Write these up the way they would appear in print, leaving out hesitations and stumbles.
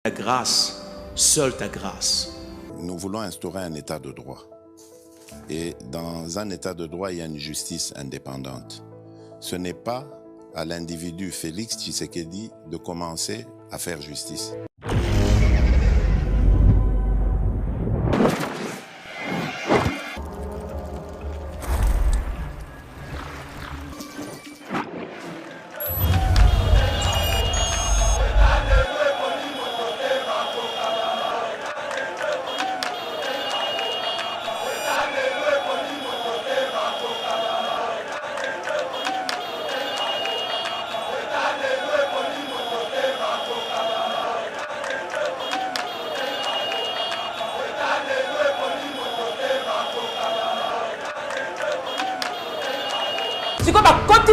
Ta grâce, seule ta grâce. Nous voulons instaurer un état de droit. Et dans un état de droit, il y a une justice indépendante. Ce n'est pas à l'individu Félix Tshisekedi de commencer à faire justice.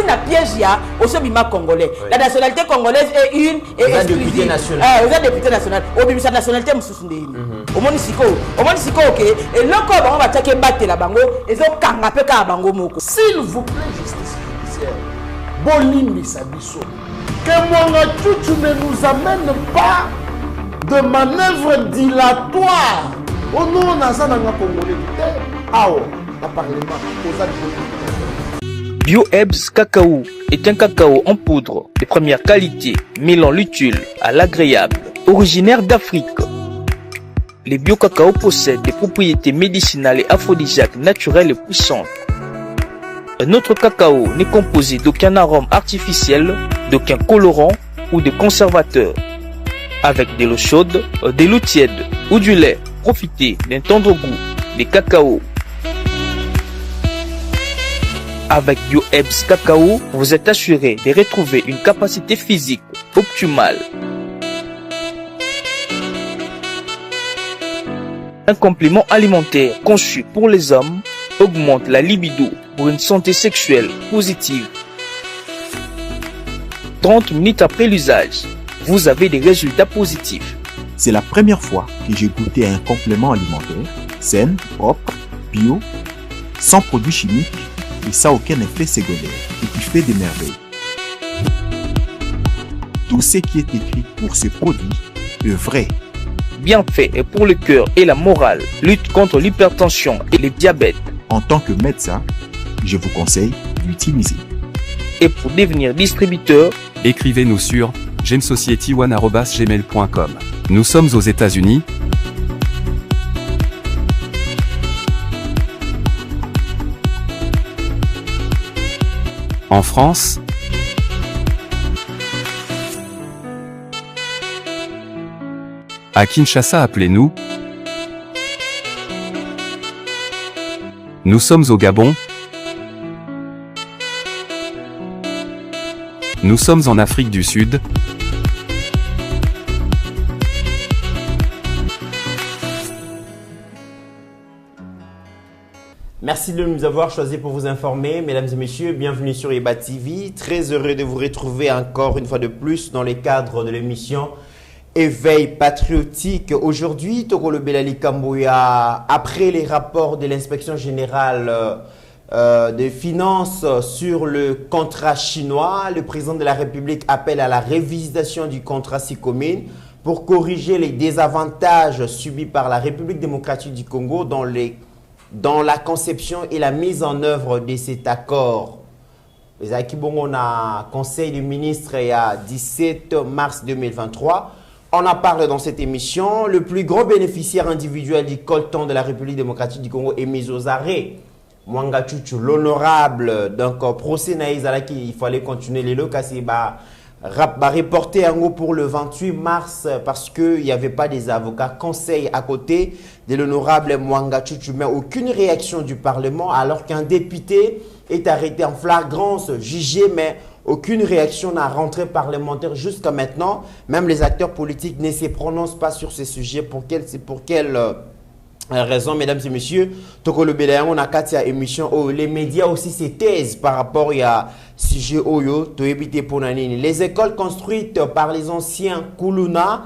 La piège au Sobima congolais. Oui. La nationalité congolaise est une et exclusive. Vous êtes député national. Au bimisa sa nationalité mususundé. Au monisiko OK. Et loko bango batake battre la bango ezo kanga pe ka bango moko. S'il vous plaît, justice judiciaire. Bolimi Sabiso. Que Mwanga Tchouchou ne nous amène pas de manœuvres dilatoires. Au nom de la Congolais. Ah, le Parlement. BioHerbs Cacao est un cacao en poudre de première qualité, mêlant l'utile à l'agréable, originaire d'Afrique. Les bio-cacao possèdent des propriétés médicinales et aphrodisiaques naturelles et puissantes. Notre cacao n'est composé d'aucun arôme artificiel, d'aucun colorant ou de conservateur. Avec de l'eau chaude, de l'eau tiède ou du lait, profitez d'un tendre goût des cacao. Avec BioHerbs Cacao, vous êtes assuré de retrouver une capacité physique optimale. Un complément alimentaire conçu pour les hommes augmente la libido pour une santé sexuelle positive. 30 minutes après l'usage, vous avez des résultats positifs. C'est la première fois que j'ai goûté un complément alimentaire sain, propre, bio, sans produits chimiques et sans aucun effet secondaire et qui fait des merveilles. Tout ce qui est écrit pour ce produit est vrai. Bien fait et pour le cœur et la morale, lutte contre l'hypertension et le diabète. En tant que médecin, je vous conseille d'utiliser. Et pour devenir distributeur, écrivez-nous sur gemsociety1@gmail.com. Nous sommes aux États-Unis. En France, à Kinshasa, appelez-nous. Nous sommes au Gabon. Nous sommes en Afrique du Sud. Merci de nous avoir choisi pour vous informer, mesdames et messieurs, bienvenue sur Eba TV. Très heureux de vous retrouver encore une fois de plus dans le cadre de l'émission Éveil patriotique. Aujourd'hui, Tokolo Belali Kamboya, après les rapports de l'inspection générale des finances sur le contrat chinois, le président de la République appelle à la révisation du contrat SICOMIN pour corriger les désavantages subis par la République démocratique du Congo dans la conception et la mise en œuvre de cet accord. Les Akibongo na Conseil des ministres il y a 17 mars 2023. On en parle dans cette émission. Le plus gros bénéficiaire individuel du coltan de la République démocratique du Congo est mis aux arrêts. Mwanga Tchouchou, l'honorable, donc procès naïzala il fallait continuer les lots, c'est reporté en gros pour le 28 mars parce qu'il n'y avait pas des avocats conseil à côté de l'honorable Mwanga Tchouchou, mais aucune réaction du Parlement alors qu'un député est arrêté en flagrance, jugé, mais aucune réaction n'a rentré parlementaire jusqu'à maintenant. Même les acteurs politiques ne se prononcent pas sur ces sujets. Pour quelle raison, mesdames et messieurs, Tokolo Belayan, on a quatre émissions. Les médias aussi se taisent par rapport à sujet Oyo, Toébité Ponanini. Les écoles construites par les anciens Kuluna,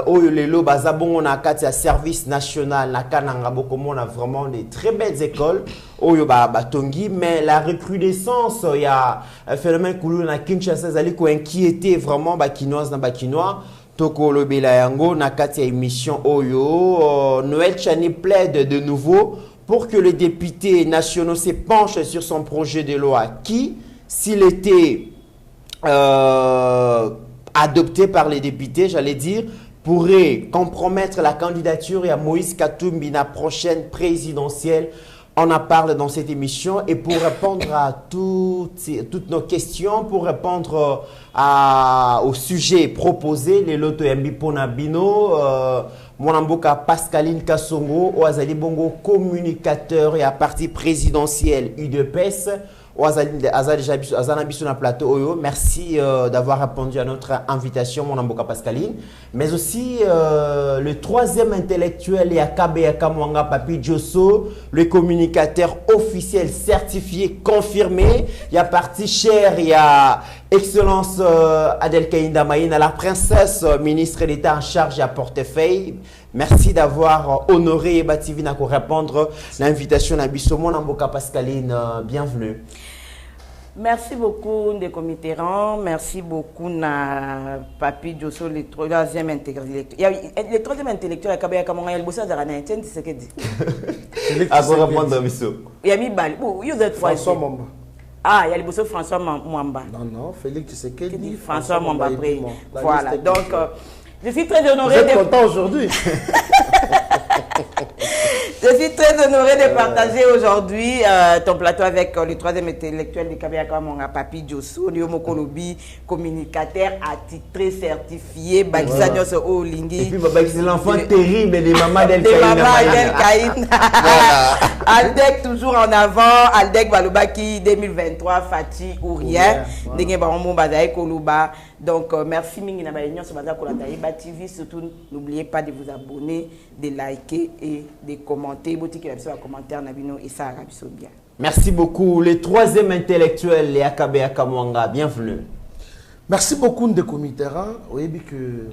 Oyo Lelo, Bazabon, on a quatre service national, Nakanangabo, comme on a vraiment des très belles écoles. Oyo Batongi, mais la recrudescence, il y a un phénomène Kuluna Kinshasa, Zaliko inquiété vraiment Bakinoise dans Bakinois. Toko Lobela Yango, Nakati émission Oyo, Noël Chani plaide de nouveau pour que les députés nationaux se penchent sur son projet de loi qui, s'il était adopté par les députés, j'allais dire, pourrait compromettre la candidature à Moïse Katumbi la prochaine présidentielle. On en parle dans cette émission et pour répondre à toutes nos questions, pour répondre au sujet proposé, les loto yambi ponabino, Mwanamboka Pascaline Kassongo, Oazali Bongo communicateur et à parti présidentiel UDPS. Merci d'avoir répondu à notre invitation, mon Amboka Pascaline. Mais aussi le troisième intellectuel, Yakabe Yakamwanga Papi Djosso, le communicateur officiel certifié, confirmé. Il y a parti cher, il y a Excellence Adelkaïnda Maïna, la princesse ministre d'État en charge à portefeuille. Merci d'avoir honoré Bativina pour répondre à l'invitation à Bissomon Amboka Pascaline. Bienvenue. Merci beaucoup, Ndeko Mitterrand. Merci beaucoup, na Papi Djosso, le troisième intellectuel. Le troisième intellectuel, il y a le bossa de Rana. Tu sais ce qu'il dit. À vous répondre à Bisso. Il y a mis Bali. Vous êtes François Mamba. Ah, il y a le bossa François Mwamba. Non, Félix, tu sais qu'il dit. François Mwamba après. Voilà. Donc, je suis très honoré. Vous êtes content aujourd'hui? Je suis très honoré de partager aujourd'hui ton plateau avec le troisième intellectuel de Kabeyaka Monga Papi Djosso, Nyomo Kolobi, communicateur attitré certifié, Bakisanios Olingi. Et puis, c'est l'enfant terrible des mamans d'El Caïn. Aldec toujours en avant, Aldec Balobaki 2023, Fati ou rien. Donc, merci Mingina Balignon sur Bazakolataïba TV. Surtout, n'oubliez pas de vous abonner, de liker et de commenter. Merci beaucoup. Le troisième intellectuel, les Akabe Akamwanga, bienvenue. Merci beaucoup de Mitterrand. Oui, que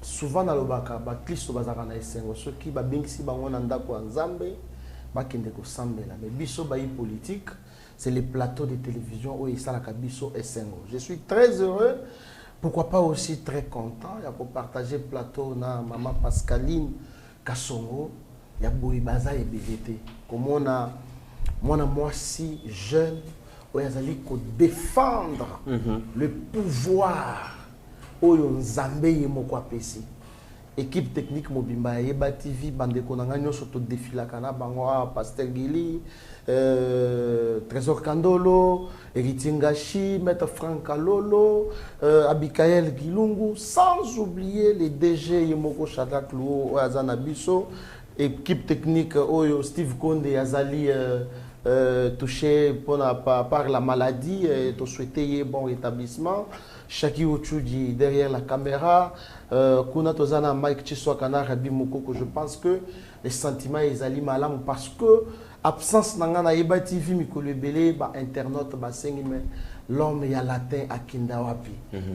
souvent dans le Baka, Baklisto Bazarana Essengo, ceux qui Babingsi Bangonanda Kwanzambe, Bakindeko Sambela. Mais Bisso Bayi politique, c'est les plateaux de télévision où il s'est la Bisso Essengo. Je suis très heureux. Pourquoi pas aussi très content. Il y a pour partager le plateau na maman Pascaline Kassongo. Il y a Boïbaza et BGT. Comme on a moi si jeune, où il y a défendre le pouvoir. Où il y a Zambé et Mokwapesi. Équipe technique Mobimba Eba TV, Bandeko Nanganyo Soto Défila Kana Bangoa, Pasteur Gili, Trésor Kandolo, Héritier Ngashi, Maître Franck Alolo, Abikael Gilungu, sans oublier les DG Yemoko Shadak Luo, Oazana Bisso, équipe technique Oyo Steve Konde Azali touché par la maladie, te souhaiter bon rétablissement. Shaki Ochudi derrière la caméra, Kuna Tozana Mike Chiswakana Rabi Mokoko, je pense que les sentiments ils allaient malam parce que absence nangana Eba TV Mikolo Belé ba internaute ba sengime l'homme ya latin à Kindawapi.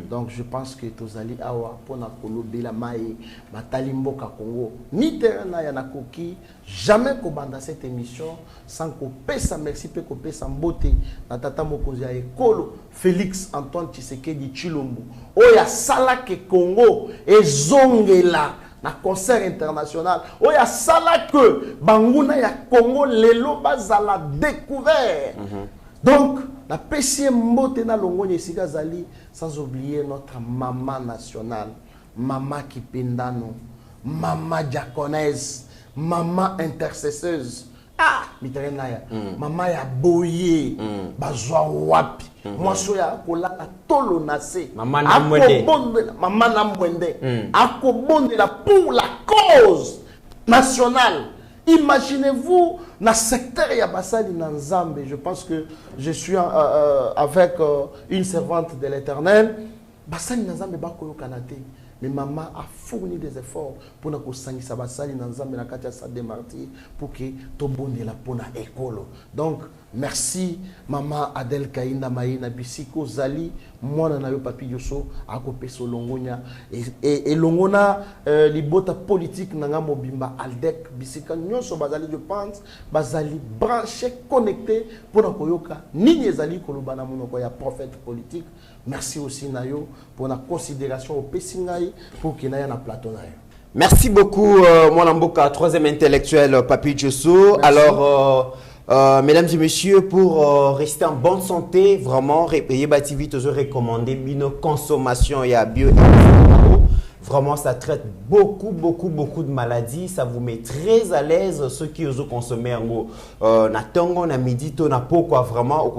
Donc je pense que Tozali awa pona kolo bela mai batalimboka Congo. Ni terrain ya na koki jamais ko banda cette émission sans ko pesa merci pe ko pesa mbote na tata mokonzi ya ekolo Félix Antoine Tshisekedi Chilombo. Oya sala ke Congo ezongela na concert international. Oya sala que banguna ya Congo lelo bazala découvert. Donc la PCM mbote na longonye sika zali sans oublier notre maman nationale, maman Kipindano, maman diaconesse, maman intercesseuse. Ah, Mitterrand ya maman ya boye bazwa wapi. Moi soya kola la tolo nase. Maman na mwende. Maman na mwende. Akobondela pour la cause nationale. Imaginez-vous, dans le secteur Yabassali Nanzambe, je pense que je suis avec une servante de l'Éternel. Bassali Nanzambe Bakoyo Kanate. Mais maman a fourni des efforts pour que Sangi Sabasali Nanzambe na Katia Sade Marti pour que Tobonde la Pona Ekolo. Donc, merci maman Adel Kaïna Maïna Bisiko Zali, moi na yo Papi Djosso, Akope Solongonia et Longona libota politique nanga mobimba Aldec Bisika nyonso bazali je pense bazali branché connecté pour na koyoka nini ezali koloba na monoko ya prophète politique merci aussi Nayo pour la considération au Pessingaï pour qu'il y ait un plateau Nayo. Merci beaucoup, mon Amboka, troisième intellectuel, Papi Djosso. Alors, mesdames et messieurs, pour rester en bonne santé, vraiment, Yeba TV te recommande une consommation et à bio. Vraiment, ça traite beaucoup de maladies. Ça vous met très à l'aise ceux qui osent consommer na tango, na midi, na po, quoi. Vraiment,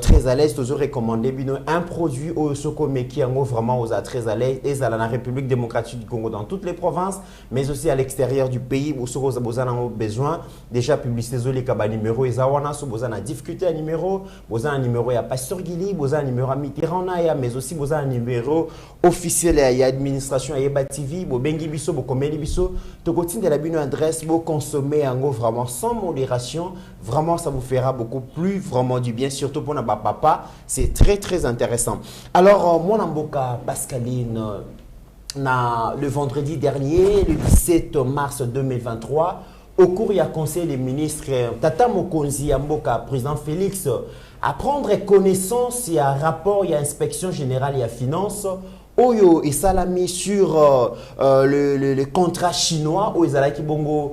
très à l'aise. Toujours recommandé un produit au soko meki vraiment aux très à l'aise. Et ça la République démocratique du Congo dans toutes les provinces, mais aussi à l'extérieur du pays où soko avez besoin. Déjà publicité les kaba numéro et zawana so besoin difficulté à numéro, besoin un numéro ya Pasteur Guili, besoin un numéro à Mitterrand mais aussi besoin un numéro officiel et administration à Yeba TV, bo bengi biso, bo komeli biso, to continue de la bonne adresse, bo consommer en gros vraiment sans modération, vraiment ça vous fera beaucoup plus vraiment du bien, surtout pour notre papa, c'est très intéressant. Alors mon Amboka Pascaline, le vendredi dernier, le 17 mars 2023, au cours du Conseil des ministres, Tata Mokonzi Amboka, président Félix, à prendre connaissance, il y a un rapport, il y a inspection générale, il y a finance. Oyo et Salami sur le contrat chinois où Ezalaki Bongo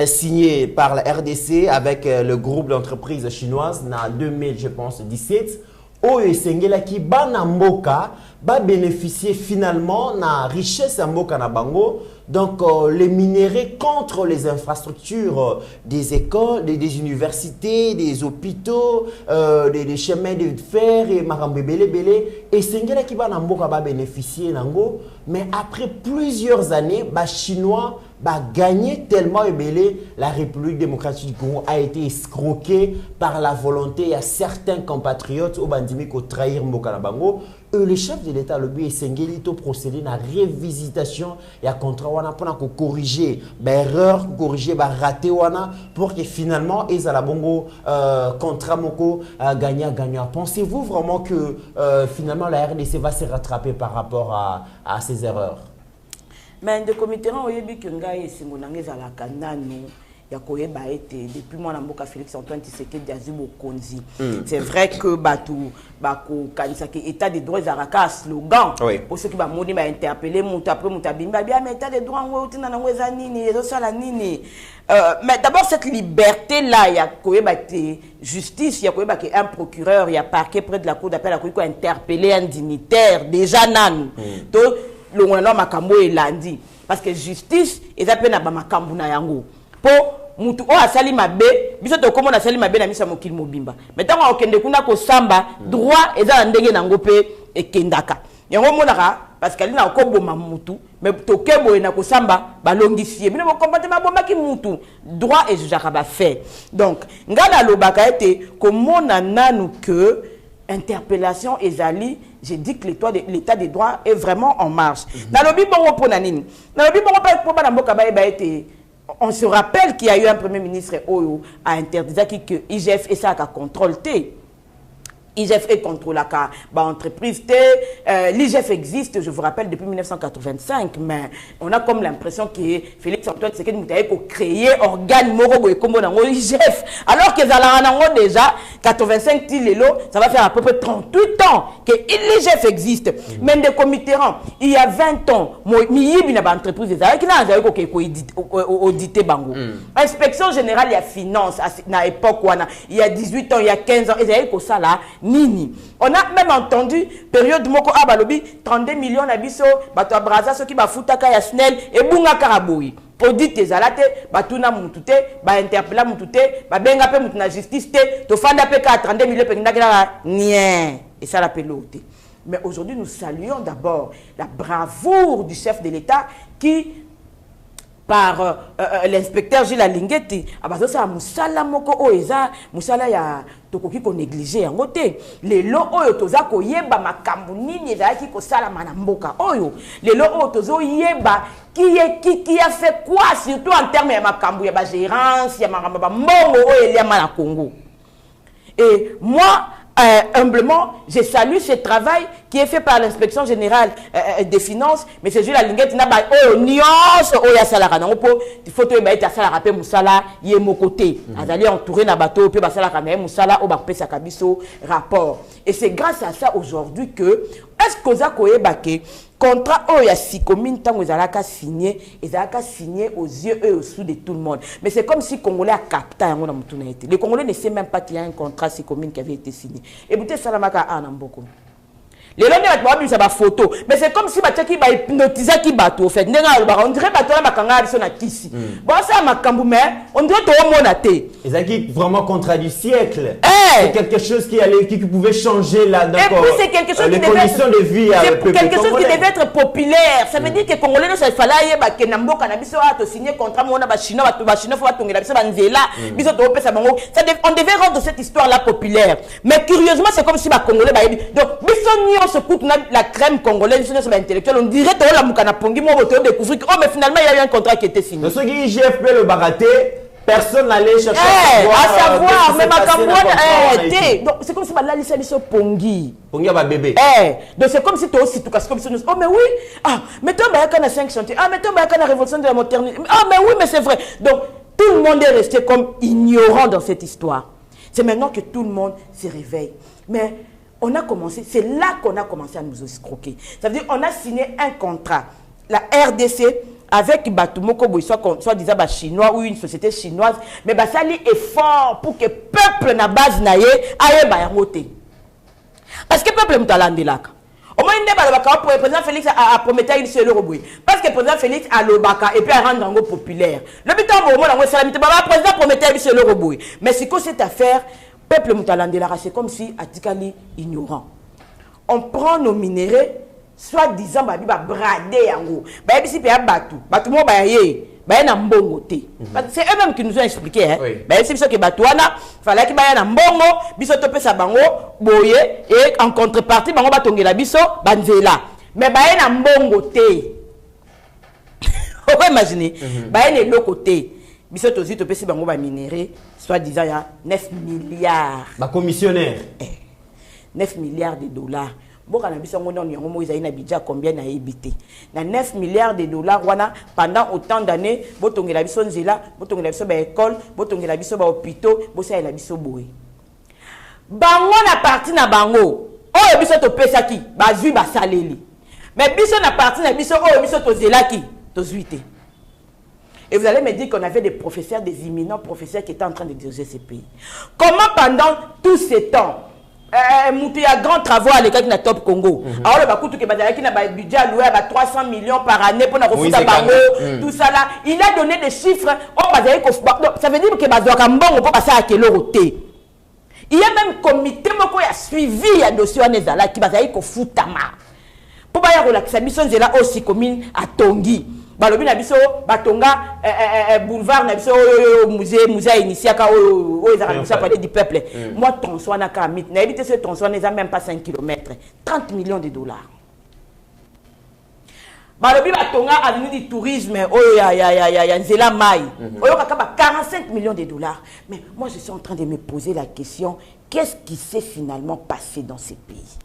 signé par la RDC avec le groupe d'entreprises chinoises en 2017. Oyo Sengelaki Banamboka va bénéficier finalement de la richesse Mboka na bango. Donc, les minéraux contre les infrastructures des écoles, des universités, des hôpitaux, des chemins de fer et marambébélé. Et Sengela qui va bénéficier nango. Mais après plusieurs années, les Chinois ont gagné tellement la République démocratique du Congo a été escroquée par la volonté à certains compatriotes au bandimi qui trahir Mboka na bango. Le chef de l'État, le but, c'est procéder à la révisitation et à contrat pour corriger l'erreur, corriger raté pour que finalement, ils la bongo contrat moko gagnant. Pensez-vous vraiment que finalement la RDC va se rattraper par rapport à ces erreurs? Mais de comité on y a que ngai singonange za la kananu. Depuis moi, Félix Antoine Tshisekedi Azubo Konzi. C'est vrai que Batou, Bako, Kanisaki, État des droits, Zaraka, slogan. Pour ceux qui m'ont interpellé, mais État des droits, mais d'abord, cette liberté-là, il y a justice, il y a un procureur, il y a parquet près de la cour d'appel, il y a interpellé un dignitaire, déjà nan. Donc, le Makambo est lundi. Parce que justice, ils appellent à Makambo na yango. Mutu o asali mabe biso to komona asali mabe na misa mokili mobimba metango okende kuna ko samba droit eza ndenge nango pe ekendaka yango monaka parce que alina ko boma mutu mais to kebo na ko samba balongisie bino kombatema mabomba ki mutu droit et jugaka ba fait donc ngala lobaka ete komona nanu que interpellation ezali j'ai dit que l'état des droits est vraiment en marche na lobi bongo pona nini na lobi bongo pa ko bana mboka ba ete. On se rappelle qu'il y a eu un premier ministre Oyo à interdire que IGF et ça a contrôle IGF est contrôlé par l'entreprise. L'IGF existe, je vous rappelle, depuis 1985, mais on a comme l'impression que Félix Antoine Tshisekedi Moutaye a créé un organe moro et comme l'IGF. Alors que ça déjà 85 ça va faire à peu près 38 ans que l'IGF existe. Même des comités, il y a 20 ans, il y a une entreprise qui n'a audité Bango. Inspection générale, il y a finance, à l'époque, il y a 18 ans, il y a 15 ans, il y a ça là. Nini. On a même entendu période moko abalobi 32 millions d'abisso bato abraza ceux qui ba futaka ya snel et bunga karaboui audit tes alate batuna mutute ba interpella mutute ba benga pe mutuna justice te to fanda pe 32 millions pe ndakela nien et ça la pelote. Mais aujourd'hui nous saluons d'abord la bravoure du chef de l'État qui par l'inspecteur Gilles Alingeti abazo sa musala moko oeza musala ya tokoki ko négliger yango te lelo oyo toza ko yeba makambu nini ezalaki ko sala mana mboka oyo lelo oyo tozo yeba qui a fait quoi surtout en termes ya makambu ya ba gérance ya makambu ba mbongo oyo eliama na Congo. Et moi humblement, je salue ce travail qui est fait par l'inspection générale des finances, mais c'est juste la linguette n'a pas nuance ya salara na po il faut to ba ta salara pe musala ye mon côté azali entouré na bateau pe ba salara na musala o ba pesa kabiso rapport. Et c'est grâce à ça aujourd'hui que est-ce que za koyebake contrat oya Sicomine tango ezalaka signé aux yeux et au sous de tout le monde. Mais c'est comme si Congolais a capté yango na mutuna été. Les Congolais ne savent même pas qu'il y a un contrat Sicomine qui avait été signé. Et vous salamaka anamboko. Les gens ne savent pas photo, mais c'est comme si tu as hypnotisé qui bateau. On dirait que tu as kisi. Bon, ça m'a camboumé, on dirait que tu as monté. Et ça qui vraiment contrat du siècle. C'est quelque chose qui pouvait changer là. Et puis c'est quelque chose les conditions de vie. C'est quelque chose qui devait être populaire. Ça veut dire que les Congolais ne savent pas que Nambo Cannabis a signé contrat. On devait rendre cette histoire-là populaire. Mais curieusement, c'est comme si les Congolais. Donc, se coûte la crème congolaise, intellectuelle, on dirait que la Moukana Pongi, moi, on découvrir que, oh, mais finalement, il y a eu un contrat qui était signé. Dans ce qui est GFP, le baraté, personne n'allait chercher à savoir, mais ma campagne, donc c'est comme si la liste est Pongi. Pongi a bébé. Donc c'est comme si tu aussi tout casse comme si nous. Oh, mais oui, ah, mais toi, il y a 5 chantiers, ah, mais toi, il y a la révolution de la modernité. Ah, mais oui, mais c'est vrai. Donc tout le monde est resté comme ignorant dans cette histoire. C'est maintenant que tout le monde se réveille. Mais on a commencé, c'est là qu'on a commencé à nous escroquer. Ça veut dire qu'on a signé un contrat, la RDC, avec Batumoko, soit disant chinois ou une société chinoise, mais ça est fort pour que le peuple na base naie aille bayangote. Parce que le peuple est là. Au moins, il n'y a pas le président Félix a promis une seule rebouille. Parce que le président Félix a le baka et puis a rendu en populaire. Le but le président promettait une seule rebouille. Mais c'est que cette affaire, peuple Moutalandela, c'est comme si Atikali ignorant. On prend nos minéraux, soit-disant, babi ba brader yango. Babi si paya batu, batu mo baye, baye na mbongo te. C'est eux-mêmes qui nous ont expliqué hein. Baye si biso ke batuana, fallait ki baye na mbongo, biso tope sa bango boye et en contrepartie bango batongela biso banzela. Mais baye na mbongo te. On peut imaginer, baye ne loko te. Biso tozi tope si bango ba minéraux, soit-disant il y a 9 milliards. Ba commissionnaire. 9 milliards de dollars. Bon, quand on a budget combien na évité. Na 9 milliards de dollars pendant autant d'années, botonge la biso nzela, botonge la biso ba école, botonge la biso ba hôpitaux, bosa la biso boé. Bango na parti na bango. Oh biso to pesa ki, ba zui ba saleli. Mais biso na parti na biso oh biso to zela ki, to zuité. Et vous allez me dire qu'on avait des professeurs, des imminents professeurs qui étaient en train d'exercer ces pays. Comment pendant tous ces temps, il y a grand travaux à l'école de Top Congo. Alors, il y a un budget alloué à 300 millions par année pour refuser tout ça là. Il a donné des chiffres. Ça veut dire que il y a même un comité qui a suivi le dossier qui va foutama. Pour relaxer, il y a aussi commune à Tongi. Balobi na biso batonga boulevard na biso musée initiaka ezaka biso parler du peuple. Moi tronçon na kamit na éviter ce tronçon n'est même pas 5 km, 30 millions de dollars. Balobi batonga avenue du tourisme ya nzela mai. Oyo kaka 45 millions de dollars. Mais moi je suis en train de me poser la question, qu'est-ce qui s'est finalement passé dans ces pays?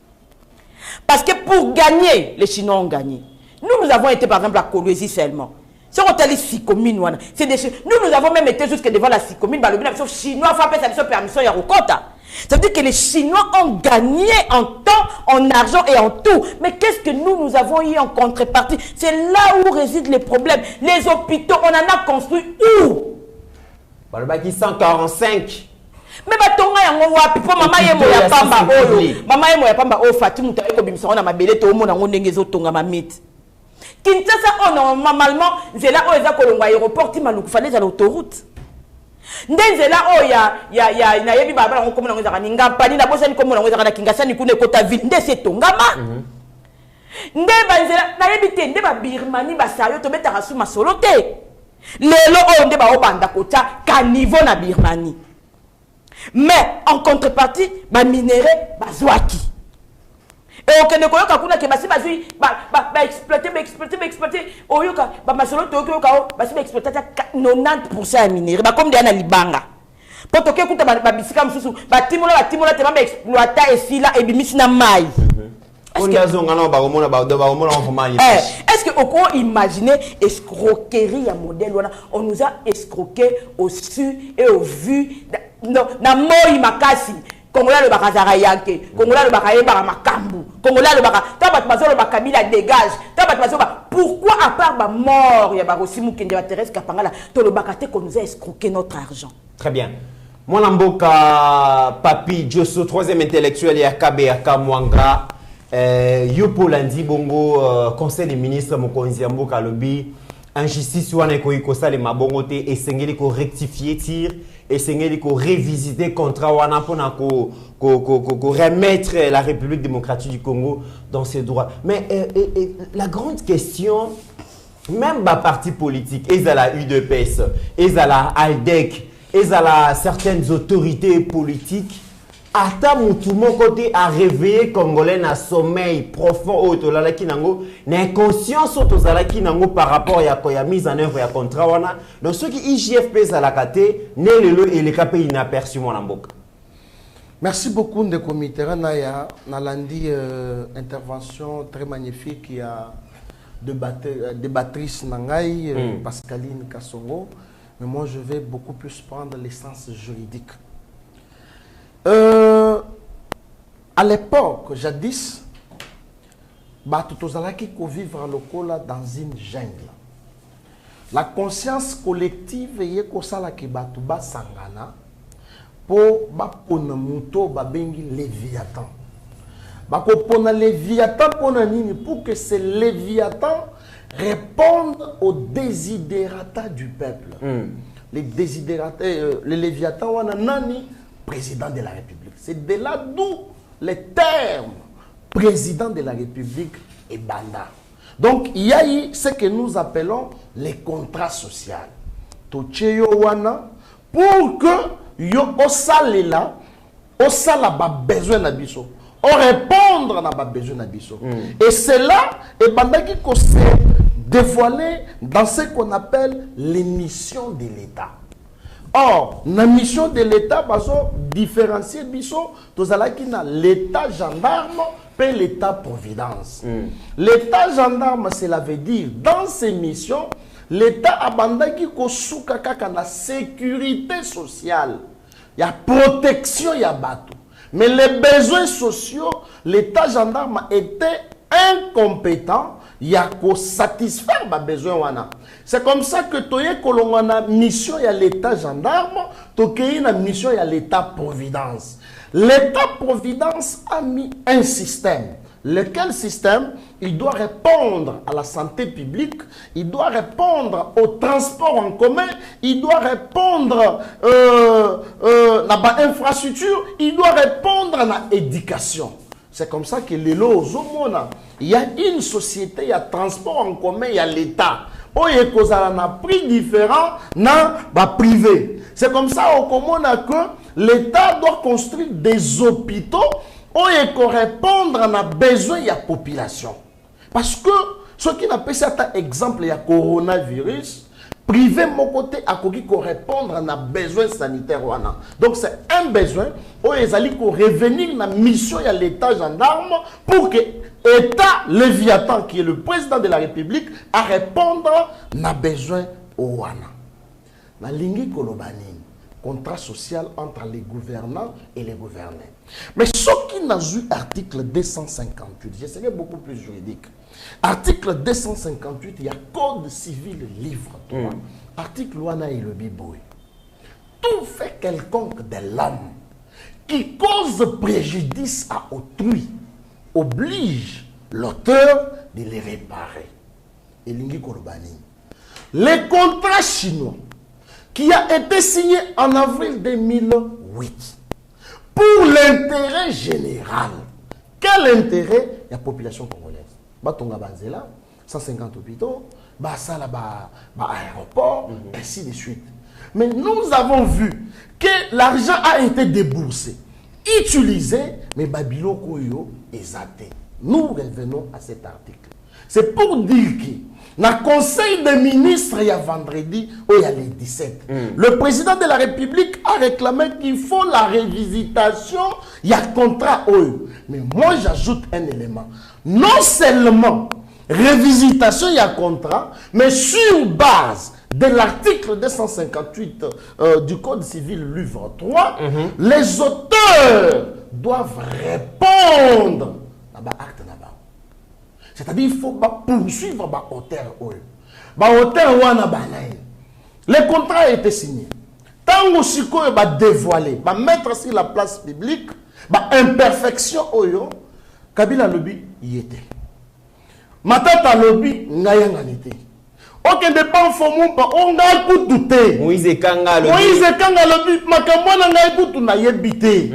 Parce que pour gagner, les Chinois ont gagné. Nous avons été par exemple à Kolwezi seulement. Si on t'a Sicomine, nous avons même été jusque devant la Sicomine, les Chinois font appeler sa permission à Rokota. Ça veut dire que les Chinois ont gagné en temps, en argent et en tout. Mais qu'est-ce que nous avons eu en contrepartie? C'est là où résident les problèmes. Les hôpitaux, on en a construit où? Balbaki 145. Mais batonga yango wapi po mama yemo ya pamba oyo. Mama yemo ya pamba o Fatimu ta ko bimisa na mabele to mona ngo ndenge zotonga mamite. Kinshasa normalement nzela o eza kolongwa aéroport maluku fallait à l'autoroute. Ndenzela o ya na yebi baba ngo komona ngo zaka ninga pani na bosa ni komona ngo zaka na Kinshasa ni kune kota ville ndese tongama. Ndeba nzela na yebi te ndeba Birmanie ba sayo to betaka su masolo te. Lelo o ndeba o banda kota ka niveau na Birmanie. Mais en contrepartie, ba minéraux, ba zwaki. Et on ne connaît pas que basi bazui exploiter oyoka ba masolo to yoka basi exploiter 90% ya minéraux ba comme dia na libanga. Po toke kuta ba bisika mususu ba timola te ba exploiter esila e bimisi na mai. Est-ce qu'on imagine escroquerie à modèle on nous a escroqué au su et au vu na moi makasi Congolais le bakazara yanke Congolais le bakaye bara makambu Congolais le baka tabat bazo le bakabila dégage tabat bazo pourquoi à part ba mort ya ba rosimu kende ba Thérèse Kapangala to le bakate qu'on nous a escroqué notre argent. Très bien. Mon amboka Papi Diosso troisième intellectuel ya Kabeka Mwanga. Yopo Landi Bongo, Conseil des ministres, Mokonzi Amboka Lobby, injustice wana ko ikosa le mabongote et sengeli ko rectifier tir et sengeli ko révisiter contrat wana pona ko remettre la République démocratique du Congo dans ses droits. Mais la grande question, même ba parti politique, ils à la UDPS, ils à la ALDEC, ils à la certaines autorités politiques. Ata mutu mon côté a réveillé Congolais na sommeil profond au tolalaki nango na inconscience au tozalaki nango par rapport à mise en œuvre ya contrat wana donc ceux qui IGFP zalakate ne lelo et les KP inaperçu mon amboka. Merci beaucoup de comité Naya Nalandi intervention très magnifique il y a débattrice Nangai Pascaline Kassongo mais moi je vais beaucoup plus prendre l'essence juridique. À l'époque, jadis, Batutozalaki ko vivre lokola dans une jungle. La conscience collective est ko sala ki batu ba sangana po ba pona muto ba bengi Léviathan. Ba ko pona Léviathan pona nini pour que ce Léviathan réponde aux désidérata du peuple. Les désidérata, les Léviathans wana nani président de la République. C'est de là d'où les termes président de la République et banda. Donc, il y a eu ce que nous appelons les contrats sociaux. Tocheyo wana pour que yo osalela osala ba besoin na biso. O répondre na ba besoin na biso. Et cela est banda qui se dévoiler dans ce qu'on appelle les missions de l'État. Or, la mission de l'État, différencier biso, tozalaki na l'État gendarme et l'État providence. L'État gendarme, cela veut dire, dans ces missions, l'État abandaki kosuka kaka na sécurité sociale. Il y a protection, il y a bateau. Mais les besoins sociaux, l'État gendarme était incompétent. Il y a qu'à satisfaire mes besoins wana. C'est comme ça que toye kolongana mission ya l'état gendarme, toye na mission ya l'état providence. L'état providence a mis un système. Lequel système? Il doit répondre à la santé publique, il doit répondre au transport en commun, il doit répondre à l'infrastructure, il doit répondre à l'éducation. C'est comme ça que les lots, il y a une société, il y a transport en commun, il y a l'État. Il y a un prix différent dans privé. C'est comme ça que l'État doit construire des hôpitaux pour répondre à nos besoins de la population. Parce que ce qui n'a pas cet exemple, il y a coronavirus. Privé, mon côté, a répondre à nos besoins sanitaires. Donc, c'est un besoin où ils allaient revenir dans la mission de l'État gendarme pour que l'État Léviathan, qui est le président de la République, à répondre à nos besoins au Wana. La ligne kolobani, contrat social entre les gouvernants et les gouvernés. Mais ce qui n'a eu article 258, je serai beaucoup plus juridique. Article 258, il y a Code civil livre 3. Article 1 et le biboui. Tout fait quelconque de l'homme qui cause préjudice à autrui oblige l'auteur de les réparer. Et Lingi Kolobani. Le contrat chinois qui a été signé en avril 2008 pour l'intérêt général. Quel intérêt? La population congolaise. Batonga Banzela, 150 hôpitaux, Basala, aéroport, ainsi de suite. Mais nous avons vu que l'argent a été déboursé, utilisé, mais Babilo Koyo est zaté. Nous revenons à cet article. C'est pour dire que na conseil des ministres il y a vendredi ou il y a les 17. Le président de la République a réclamé qu'il faut la révisitation, il y a contrat OE. Mais moi j'ajoute un élément. Non seulement révisitation, il y a contrat, mais sur base de l'article 258 du Code civil livre 3, les auteurs doivent répondre à l'acte. C'est-à-dire qu'il faut poursuivre l'auteur. Le contrat a été signé. Tant que Siko va dévoiler, va mettre sur la place publique, imperfection, Kabila lobby y était. Matata lobby n'ayangalité. Ok, dépend fomou pa on a coup douté. Moïse Kanga lobby makamona ngai kutu na yebité.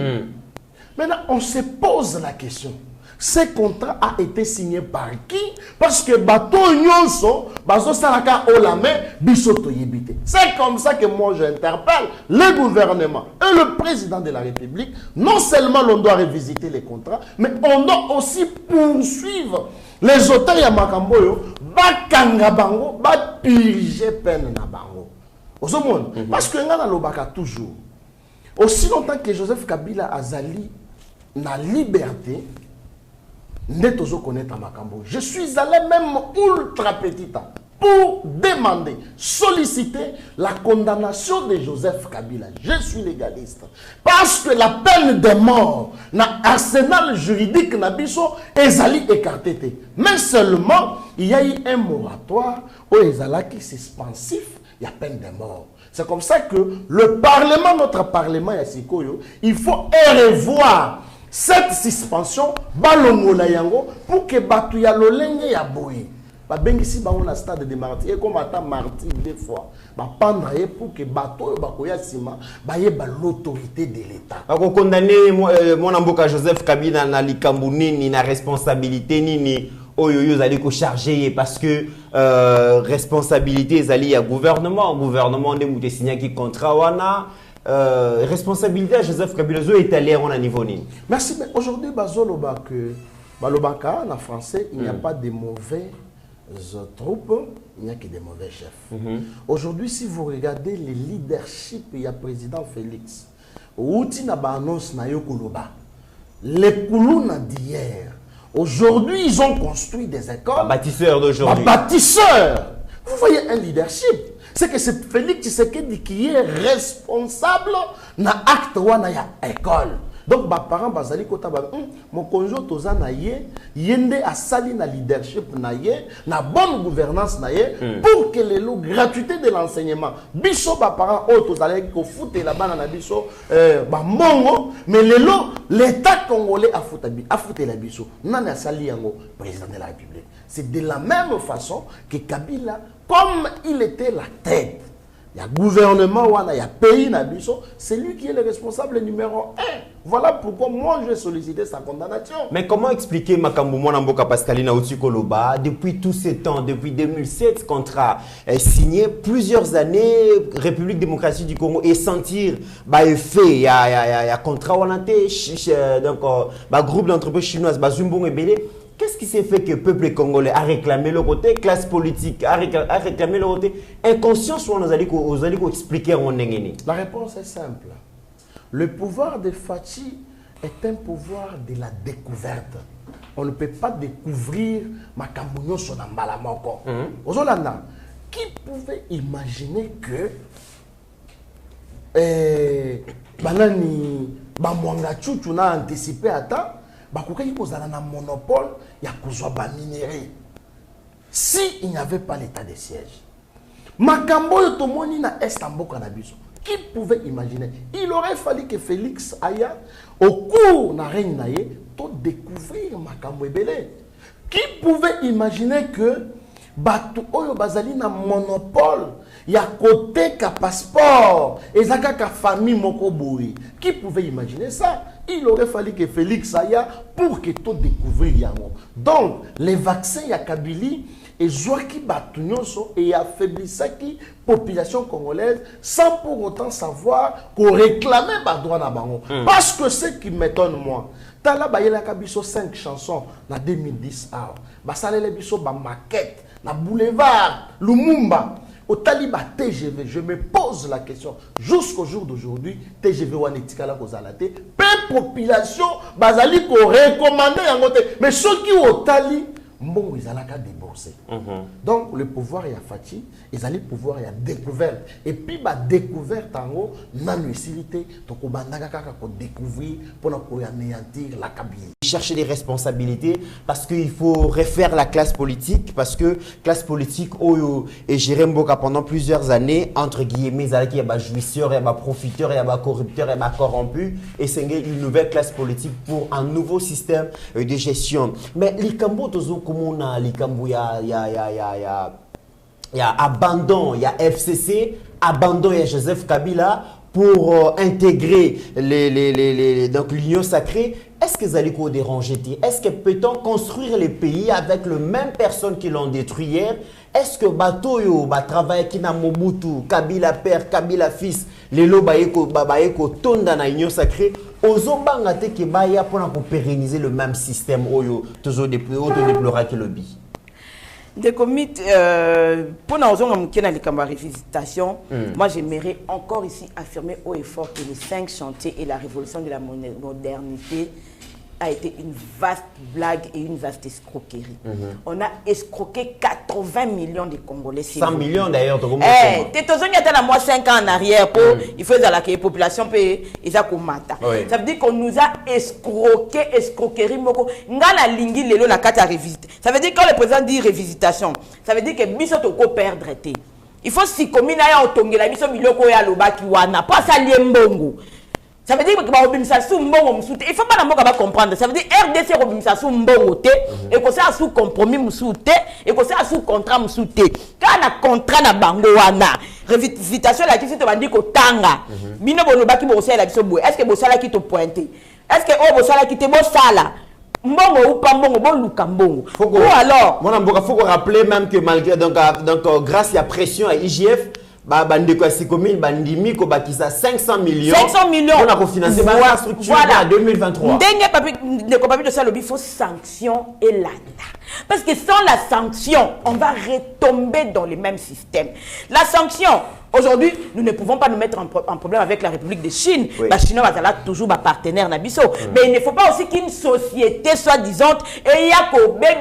Maintenant, on se pose la question. Ce contrat a été signé par qui? Parce que bateau nyonso, bazo salaka olame, bisoto yebité. C'est comme ça que moi j'interpelle le gouvernement et le président de la République. Non seulement l'on doit revisiter les contrats, mais on doit aussi poursuivre les auteurs ya makamboyo, bakanga bango, ba purger peine na bango. Parce que ngana lobaka toujours. Aussi longtemps que Joseph Kabila azali na liberté, je suis allé même ultra petit pour demander, solliciter la condamnation de Joseph Kabila. Je suis légaliste. Parce que la peine de mort, dans l'arsenal juridique, est écartée. Mais seulement, il y a eu un moratoire où qui est suspensif, il y a peine de mort. C'est comme ça que le Parlement, notre Parlement, il faut revoir cette suspension pour que batu ya lolenge ya boye ba bengisi bango na stade de martyr et comme ata martyr des fois ba pendre pour que bato ba koya sima ba ye ba l'autorité de l'état ako condamner mon mboka Joseph Kabila na likambu nini na responsabilité nini oyo yo zali ko charger parce que responsabilité zali ya gouvernement de muté signé qui contrat wana. Responsabilité à Joseph Kabila est allé à un niveau ni. Merci, mais aujourd'hui, en français, il n'y a pas de mauvaises troupes, il n'y a que des mauvais chefs. Aujourd'hui, si vous regardez le leadership, il y a président Félix. Les Koulouna d'hier, aujourd'hui, ils ont construit des écoles. Bâtisseurs d'aujourd'hui. Bâtisseurs. Vous voyez un leadership. C'est que c'est Félix Tshisekedi qui est responsable na acte wana ya école. Donc ba parents bazali kota ba mon conjoint toza na yende asali na leadership na na bonne gouvernance na pour que les lots gratuité de l'enseignement biso ba parents o tozali ko fouter la bana na biso ba mongo mais les lots l'état congolais a fouté la biso nana asali yango président de la République. C'est de la même façon que Kabila, comme il était la tête, il y a gouvernement, il y a pays, c'est lui qui est le responsable numéro 1. Voilà pourquoi moi j'ai sollicité sa condamnation. Mais comment expliquer Makambu Mwanamboka Pascaline Aoutikoloba depuis tous ces temps, depuis 2007, ce contrat signé plusieurs années, République démocratique du Congo, et sentir effet, il y a contrat donc groupe d'entreprises chinoises, Zumbong et Bélé. Qu'est-ce qui s'est fait que le peuple congolais a réclamé le côté, classe politique a réclamé le côté, inconscience ou nous allons expliquer en Nengeni? La réponse est simple. Le pouvoir de Fachi est un pouvoir de la découverte. On ne peut pas découvrir Makambounyo sur Nambalamoko. Ozolanda, qui pouvait imaginer que Banani Bamwanga Chuchu n'a anticipé à temps? Il y a un monopole, il y a un minéré. Si il n'y avait pas l'état de siège, Makambo Yotomoni na Estambo Kanabiso, qui pouvait imaginer? Il aurait fallu que Félix aille au cours de la règne pour découvrir Makambo Ebele. Qui pouvait imaginer que Batu Oyo Bazali na monopole, il y a côté ka passeport, et zaka ka famille Mokoboui. Qui pouvait imaginer ça? Il aurait fallu que Félix aille pour que tout découvrir Yango. Donc, les vaccins ya Kabili et Zouaki Batunyoso et affaiblissait la population congolaise sans pour autant savoir qu'on réclamait droit na bango. Parce que ce qui m'étonne moi, Tala Bayela Kabiso 5 chansons en 2010 ba salele biso ba maquette na boulevard Lumumba, au Taliba TGV, je me pose la question, jusqu'au jour d'aujourd'hui, TGV Wanetikala Kozalate, peu population, bazali ko recommander yangote, mais ceux qui au Tali, bon, ils allaient qu'à débourser. Donc, le pouvoir est à Fati, ils allaient pouvoir est à découverte. Et puis, bah, découverte en haut, non utilité, donc on va découvrir pour anéantir la Kabylie. Chercher des responsabilités parce qu'il faut refaire la classe politique, parce que classe politique est gérée pendant plusieurs années, entre guillemets, il y a des jouisseurs, il y a des profiteurs, il y a des corrupteurs, il y a des corrompus, et c'est une nouvelle classe politique pour un nouveau système de gestion. Mais les Cambo, comme on a les Cambo, il y a abandon, il y a FCC, abandon, il y a Joseph Kabila pour intégrer donc l'union sacrée. Est-ce que Zaliko allez déranger? Est-ce que peut-on construire les pays avec les mêmes personnes qui l'ont détruit hier? Est-ce que Batoyo va travailler qui n'a Mobutu, Kabila père, Kabila fils, les lots baeko tonda na l'union sacrée? Ozo bangate qui baya pour pérenniser le même système oyo toujours déplorer que le bi. Des comités pour nous la révisitation, moi j'aimerais encore ici affirmer haut et fort que les 5 chantiers et la révolution de la modernité a été une vaste blague et une vaste escroquerie. On a escroqué 80 millions de Congolais. 100 millions d'ailleurs. Tu as moi 5 ans en arrière pour il faut que la population paye ça veut dire qu'on nous a escroquerie ngala lingi lelo na kata révisiter. Ça veut dire quand le président dit révisitation, ça veut dire que biso to ko perdre té. Il faut si commune ya otongela biso miloko ya lobaki wana pas ça liembongo. Ça veut dire que il ne faut pas comprendre. Ça veut dire que RDC et que ça sous compromis et que ça sous contrat quand un contrat na bango wana révitation la qui te dit que tanga bino bonobaki bo sala biso boye. Est-ce que bo sala qui te pointer? Est-ce que bo sala qui te bo sala mbongo ou pas mbongo bon lukambongo ou alors mon amboka faut rappeler même que malgré donc grâce à la pression à IGF bandeko ya Sikomine bandimi ko bakisa 500 millions on a refinancé la structure en 2023. Ndenge papi ndeko papi de ça lobby faut sanction et landa. Parce que sans la sanction, on va retomber dans le même système. La sanction, aujourd'hui, nous ne pouvons pas nous mettre en problème avec la République de Chine. La Chine va être toujours ma partenaire Nabiso. Mais il ne faut pas aussi qu'une société soit disante et il y a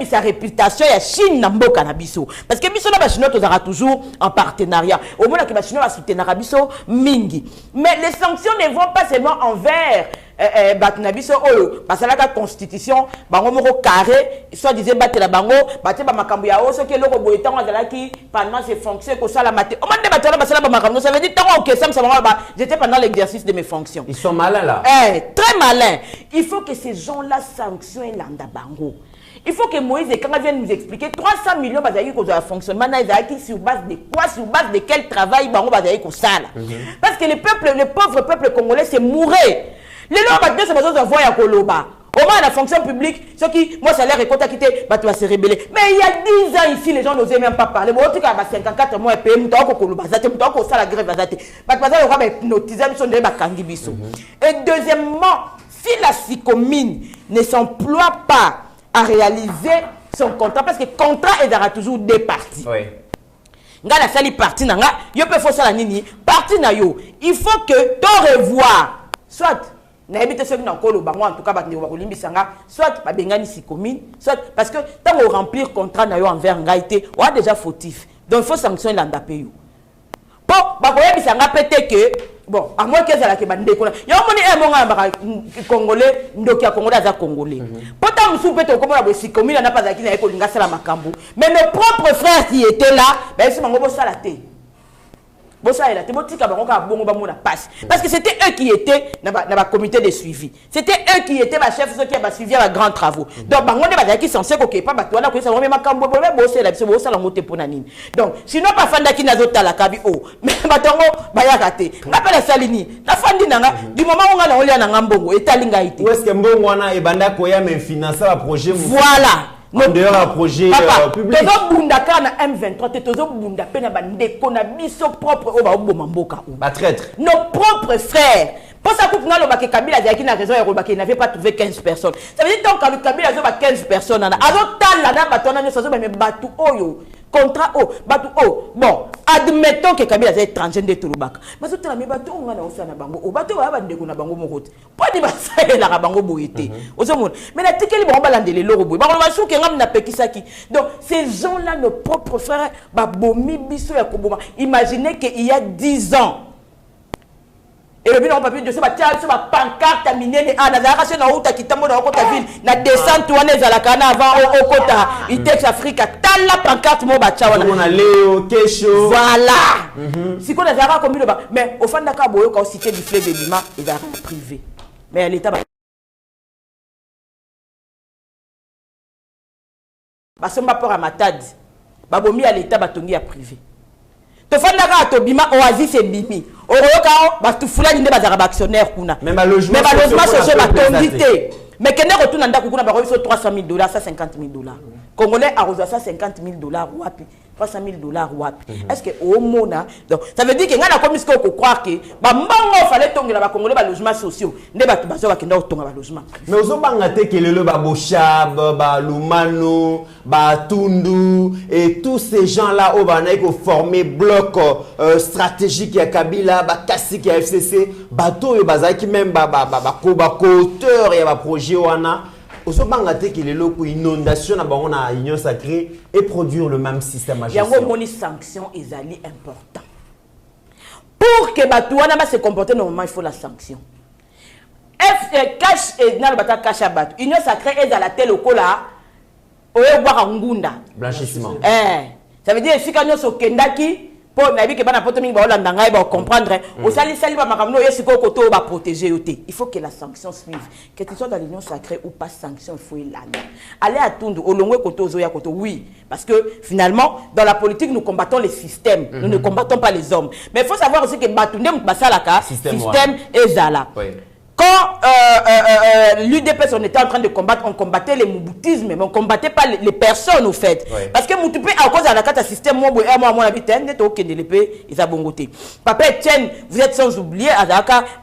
sa réputation, il y a Chine Namboka Nabiso. Parce que Biso la Chine sera toujours en partenariat. Au moins que la Chine va soutenir Nabiso Mingi. Mais les sanctions ne vont pas seulement envers Batnabiso Oyo, parce que la constitution, bango moko carré, soit disait battre la bango, battre ba makambu ya oso ke loko boyetan ngala ki pendant ces fonctions ko sala maté. O mande battre ba sala ba makambu, ça veut dire tant que ça me va, j'étais pendant l'exercice de mes fonctions. Ils sont malins là. Très malins. Il faut que ces gens-là sanctionnent l'anda bango. Il faut que Moïse et Kanga viennent nous expliquer 300 millions bazali ko za fonctionnement na ezaki sur base de quoi, sur base de quel travail bango bazali ko sala. Parce que le pauvre peuple congolais c'est mourir. Les gens qui ont besoin de voir Koloba. Au moins, la fonction publique, ceux qui, moi, salaire est quitté, tu vas se rebeller. Mais il y a 10 ans ici, les gens n'osaient même pas parler. Bon, tu as 54 mois et payé, tu as Koloba, tu as la grève, et deuxièmement, si la Sikomine ne s'emploie pas à réaliser son contrat, parce que le contrat est toujours deux parties. Oui. La sali partie, il faut ça la nini, partie na yo. Il faut que tu revois, soit n'habite ceux qui n'ont pas le bango en tout cas soit bengani Sikomine soit parce que tant on remplir contrat na yo envers ngaité on a déjà fautif donc il faut sanctionner l'andapeyo bon bakoya bisanga pété que bon à moins que ça la ke bande ko yo moni monga congolais ndoki ya congolais za congolais pourtant musu pété comme la Sikomine n'a pas akina ko linga sala makambu mais mes propres frères qui étaient là ben ils mango bo sala té. Parce que c'était eux qui étaient dans le comité de suivi. C'était eux qui étaient les chefs qui avaient suivi les grands travaux. Donc, ils sont censés que donc, sinon, pas fan d'aki n'a d'autres la kabi oh. Mais batongo bayakate. Rappelle Salini. La fan du moment où on a ngambongo et talinga ité. Où est-ce que mbongo wana et banda koya mais financer un projet. Voilà. En dehors un projet public. Tozo bundaka na M23, tozo bunda pe na bandeko na biso propre o ba oboma mboka ou. Ba traître. Nos propres frères. Pour ça que nous avons Kabila qui n'a raison il n'avait pas trouvé 15 personnes. Ça veut dire que quand le Kabila a 15 personnes, alors tal la na batona ne sazo mais batu oyo. contrat bon admettons que Kabila est étranger de Touloubaka mais tout la bato on a aussi na bango o bato ba ndeko na bango mokote pas de basale la bango boité ozomona mais na tikeli ba balandele loro boy ba ba souke ngam na pekisaki donc ces gens là nos propres frères ba bomi biso ya koboma imaginez que il y a 10 ans et le bilan papier de ce bâtiment sur ma pancarte à miner à Nazara c'est dans route à Kitamo dans Kota ville la descente ou à la cana avant au Kota il texte Afrique tal la pancarte mon bâtiment on a Léo Kesho voilà si qu'on Nazara comme le bas mais au fond d'accord boyo quand cité du fleuve Bima il va privé mais l'état ba somba pour amatad ba bomi à l'état batongi à privé to fandaka to bima oasis et bimi oroka ba tu fulani nde bazara ba actionnaire kuna mais logement social ba tondité mais kende retourna ndako kuna ba reço $300,000 $150,000 congolais a reçu $150,000 wapi $300,000 wapi est-ce que au mona donc ça veut dire que ngana comme ce qu'on croire que ba mbango fallait tongela ba congolais ba logements sociaux nde ba bazo ba kenda tonga ba logement mais ozobanga te kelelo ba boshab ba lumano ba tundu et tous ces gens là au banaï ko former bloc stratégique ya Kabila ba kasiki ya FCC bato yo bazaki même ba co-auteur ya ba projet wana ozobanga te kelelo ko inondation na bango na union sacrée et produire le même système à gestion. Il y a une sanction ezali important. Pour que Batouana se comporter normalement, il faut la sanction. Cash et dans le bata cash à bat. Union sacrée est à la telle au cola. Oye boire ngunda. Blanchissement. Ça veut dire si quand nous sommes kendaki pour nabi que bana poto mingi ba olanda ngai ba comprendre au sali ba makamno yesiko koto ba protéger yoté. Il faut que la sanction suive. Que tu sois dans l'union sacrée ou pas sanction, il faut y aller. Aller à Tundu olongwe koto zoya koto oui parce que finalement dans la politique nous combattons les systèmes, nous ne combattons pas les hommes. Mais il faut savoir aussi que batunde basalaka système ezala. Quand l'UDPS on était en train de combattre, on combattait les mouboutismes, mais on combattait pas les personnes au fait. Oui. Parce que Moutoupe, à cause de la carte système, moi, mon habitude, n'est aucun de l'épée, ils ont bongoté. Papa Etienne, vous êtes sans oublier, à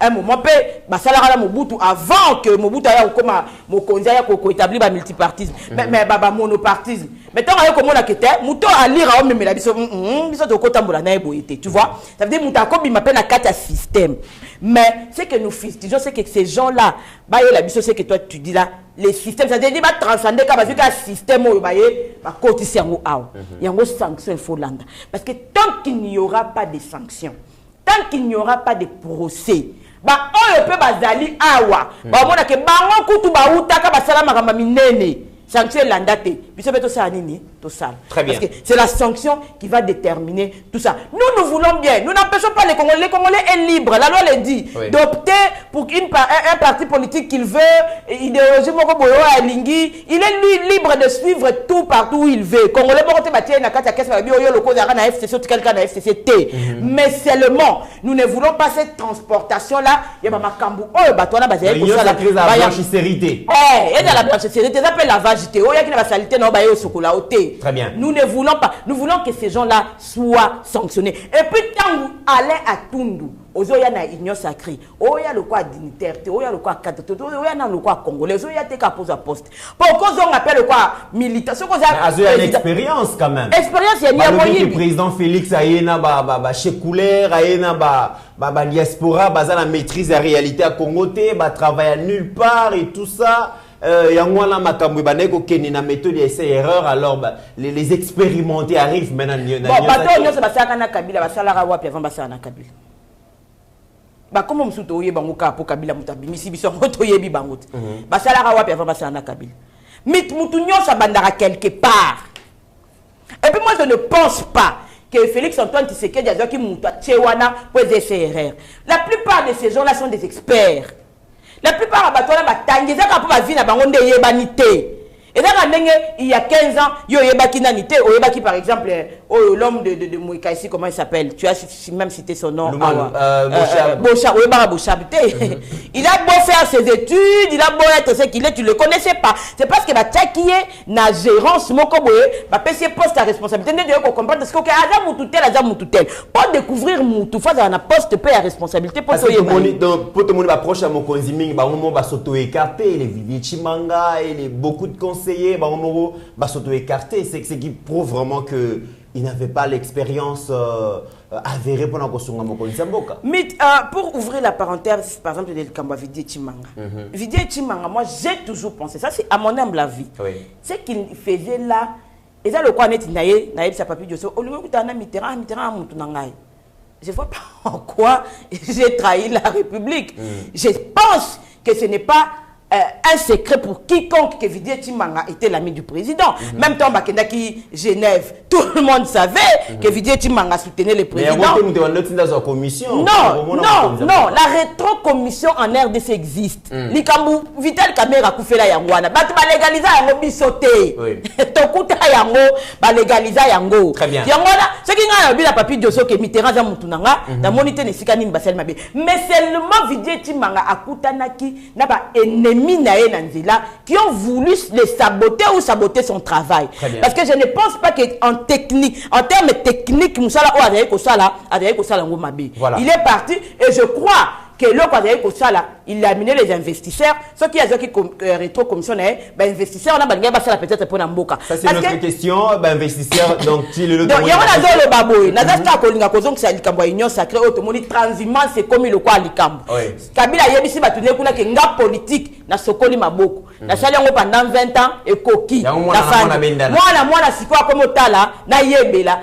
un moment, Basalara Mobutu, avant que Mobutu aille comme Mokonzi aille établir le multipartisme, mais monopartisme. Mais tant que mon akete, Mouto à lire à homme, mais la biso de Kotambola n'a boité, tu vois. Ça veut dire Moutako, il m'appelle la carte système. Mais ce que nous fustigons, c'est que ces gens-là, bah, la biso, c'est que toi, tu dis là, les systèmes, ça veut dire, bah, transcender, parce que le système, bah, côté, c'est un il y a une sanction, il faut l'anda. Parce que tant qu'il n'y aura pas de sanctions, tant qu'il n'y aura pas de procès, bah, on peut bazali awa. Bah, on a que, bah, on coupe, bah, ou taka, bah, salama, rama, minene. Sanction l'andate. Puis ça ça nini, tout ça. Très bien. Parce que c'est la sanction qui va déterminer tout ça. Nous voulons bien. Nous n'empêchons pas les Congolais. Les Congolais est libre. La loi le dit. Oui. D'opter pour un parti politique qu'il veut, idéologie Lingi. Il est lui libre de suivre tout partout où il veut. Congolais mais seulement, nous ne voulons pas cette transportation là. Il y a ma cambu. Oh, batoana basé. Il y a la blanchisserie. Il y a la blanchisserie. Ça s'appelle lavage. Très bien. Nous ne voulons pas. Nous voulons que ces gens-là soient sanctionnés. Et puis, quand vous allez à Tundu, ozoya na union sacrée, oya le quoi dignitaire, oya le quoi cadre, oya na le quoi congolais, oya te ka pose à poste. Pourquoi on appelle le quoi militant? Ce qu'on a une expérience quand même. Expérience, il y a le président Félix Ayena ba chez Couleur, Ayena ba diaspora, ba la maîtrise de la réalité à Congo, ba travailler nulle part et tout ça. Yangwana makambo baneko keni na méthode essai erreur alors les expérimentés arrivent maintenant bon bato nyonso basaka na Kabila basalaka wapi avant basala na Kabila ba comme musuto oye bango ka po Kabila mutabimisi biso moto yebi bango basalaka wapi avant basala na Kabila mutu nyonso bandara quelque part et puis moi je ne pense pas que Félix Antoine Tshisekedi a dit qu'il muta tchewana pour des erreurs. La plupart de ces gens-là sont des experts. La plupart des bateaux là, ils ont pas vie na bangonde yebanité. Et là, il y a 15 ans, il y a eu par exemple l'homme de Mouika ici, comment il s'appelle? Tu as même cité son nom. Bochab. Il a beau faire ses études, il a beau être ce qu'il est, tu ne le connaissais pas. C'est parce que qui est na gérance, ma PC poste à responsabilité. Pour comprendre ce que pour découvrir Moutou, face à un poste paix à responsabilité. Pour tout le monde approche à mon consiming, on va s'auto-écarter, les Vivier Chimanga et beaucoup de conseils. conseillers, s'auto-écarter. C'est ce qui prouve vraiment qu'il n'avait pas l'expérience avérée pendant qu'on s'en a. Mais pour ouvrir la parenthèse, par exemple, de Kamba Vidier Chimanga. Vidier Chimanga, moi j'ai toujours pensé, ça c'est à mon humble avis, c'est qu'il faisait là, et ça le quoi net naïe sa papi Diosso, au lieu de Mitterrand à Moutounangaï. Je ne vois pas en quoi j'ai trahi la République. Je pense que ce n'est pas un secret pour quiconque que Vidier Chimanga était l'ami du président. Même temps, Bakendaki, Genève, tout le monde savait que Vidier Chimanga soutenait le président. Non, la rétro-commission en RDC existe. Likambu, Vital Kamera Koufela Yangwana, Batu ba légaliser Yango bisoté. Tokuta Yango, ba légaliser Yango. Très bien. Yangwana, ce qui n'a pas la papi Diosso que Mitterrand a Moutounanga, la monité ne sikani Mbasel Mabé. Mais seulement Vidier Chimanga a Koutanaki, n'a pas ennemi qui ont voulu le saboter ou saboter son travail. Parce que je ne pense pas qu'en technique, en termes techniques, il est parti et je crois que il a amené les investisseurs. Ceux qui ont rétro-commissionné, investisseurs, on a peut-être pour Namboka. Ça, c'est notre question. Investisseurs, donc, il y a le baboy. Nazasta Kolinga Kozong, c'est Alikambo, Union Sacrée, Automoni, transhumance, c'est comme le quoi Alikambo. Kabila Yebisi Batune Kuna, qui nga politique, na Sokoli Maboko. Na Saliango pendant 20 ans, et Koki. Na moi, si quoi comme Otala, na Yebela.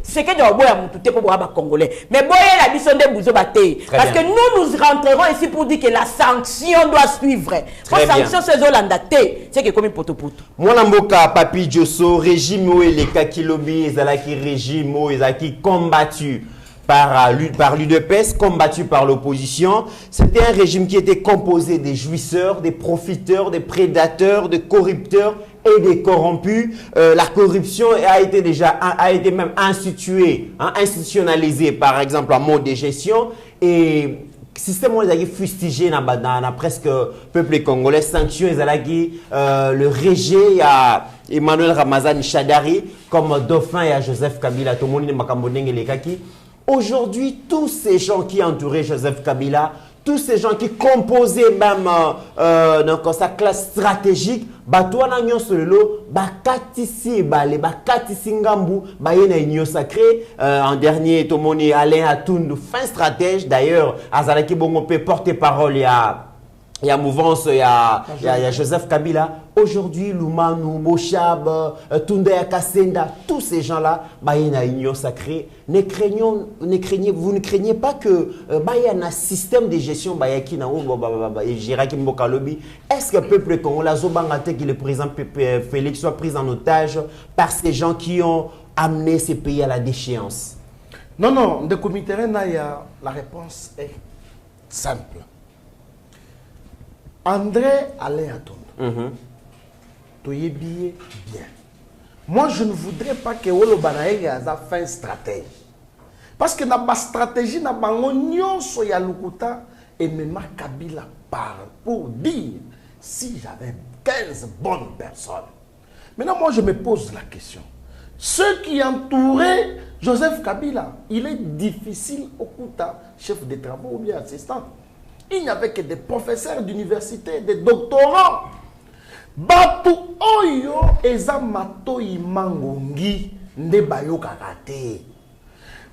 C'est que nous avons tout pour les Congolais. Mais Boye, la mission de Bouzo Baté. Parce que nous rentrerons ici pour dire que la sanction doit suivre. La sanction, c'est Zolandaté. C'est que comme une potopoto. Moi, Namboka, Papi Diosso, régime où les Kakilobi, Zalaki régime où ils ont combattu par l'UDPS, combattu par l'opposition. C'était un régime qui était composé des jouisseurs, des profiteurs, des prédateurs, des corrupteurs et des corrompus. La corruption a été même instituée, institutionnalisée, par exemple, en mode de gestion. Et système où ils ont fustigé dans presque peuple congolais, sanctions, le régé à Emmanuel Ramazani Chadari, comme dauphin et à Joseph Kabila, tout le monde est les kaki. Aujourd'hui, tous ces gens qui entouraient Joseph Kabila, tous ces gens qui composaient même donc, sa classe stratégique, Batouana Nyon Sololo, Bakatisi Bale, Bakatisi Ngambu, Bayena Union Sacrée, en dernier, Tomoni Alain Atoun, fin stratège. D'ailleurs, Azalaki Bongo peut porter parole, il y a mouvance, il y a Joseph Kabila. Aujourd'hui, Lumanu, Moshab, Tunde Kasenda, tous ces gens-là, Bayena Union Sacrée, vous ne craignez pas que Bayana un système de gestion Bayaki na Jiraki Mbokalobi. Est-ce que le peuple congolais, que le président Félix soit pris en otage par ces gens qui ont amené ces pays à la déchéance? Non, de comité, la réponse est simple. André Alain Atondo. Bien. Moi, je ne voudrais pas que Wolo Banaïga ait fait une stratégie. Parce que dans ma stratégie, dans ma union, soya Lukuta et même Kabila parle pour dire si j'avais 15 bonnes personnes. Maintenant, moi, je me pose la question. Ceux qui entouraient Joseph Kabila, il est difficile au Kuta, chef de travaux ou bien assistant. Il n'y avait que des professeurs d'université, des doctorants. Batu oyo ezamato imangongi ndebayo karate.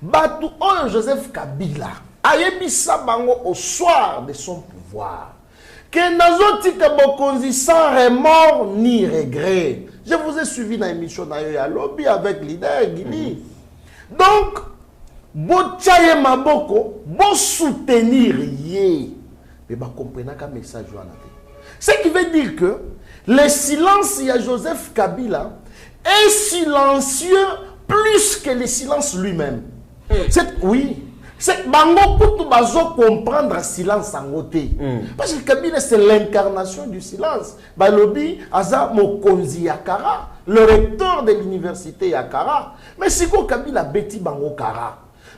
Batu oyo Joseph Kabila ayebisa bango au soir de son pouvoir. Que nazotika bokonzi sans remords ni regret. Je vous ai suivi dans l'émission à lobby avec leader Guini. Donc, bochaye maboko, bo soutenir yé. Mais bah comprenez qu'un message ce qui veut dire que le silence, il y a Joseph Kabila, est silencieux plus que le silence lui-même. Oui. C'est Bango Poutou Bazo comprendre le silence en côté. Parce que Kabila, c'est l'incarnation du silence. Balobi, Aza Mokonzi Yakara, le recteur de l'université Yakara. Mais si Kabila Betty Bango Kara,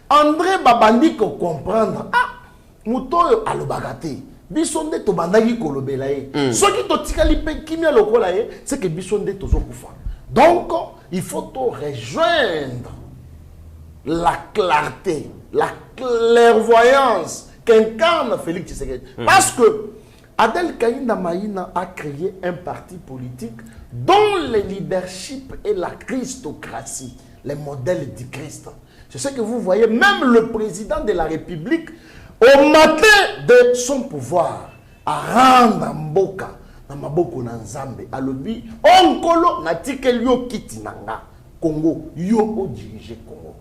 André Babandi ko comprendre. Ah, Moutoyo Alobagate. Bisonde to bandagi kolobelaye. Ce qui to tikali pe kimia lokolaye, c'est que bisonde to zokufa. Donc, il faut to rejoindre la clarté, la clairvoyance qu'incarne Félix Tshisekedi. Parce que Adel Kaïna Maïna a créé un parti politique dans le leadership et la christocratie, les modèles du Christ. C'est ce que vous voyez, même le président de la République, au matin de son pouvoir, à rendre mboka, na maboko na nzambe, à l'obi, onkolo na tikel yo kiti nanga, Congo, yo o dirige Congo.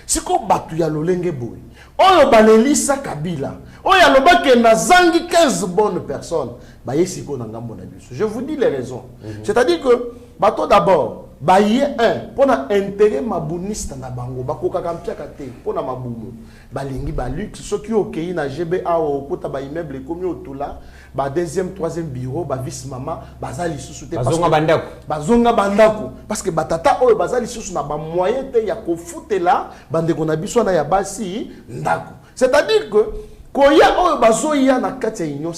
Si ko batu ya lolenge boy, oyo balelisa Kabila, oyo alobaki na zangi 15 bonnes personnes, ba yesiko na ngambo na biso. Je vous dis les raisons. C'est-à-dire que bato d'abord baye un pona intérêt mabuniste na bango bakoka kampiaka te pona mabumu balingi ba luxe soki okei na GBA o kota ba immeuble komi otula ba deuxième troisième bureau ba vice mama bazali susu te bazonga bandako parce que batata oyo bazali susu na ba moyen te ya kofutela bandeko na biso na ya basi ndako. C'est-à-dire que koya oyo bazoya na kati ya union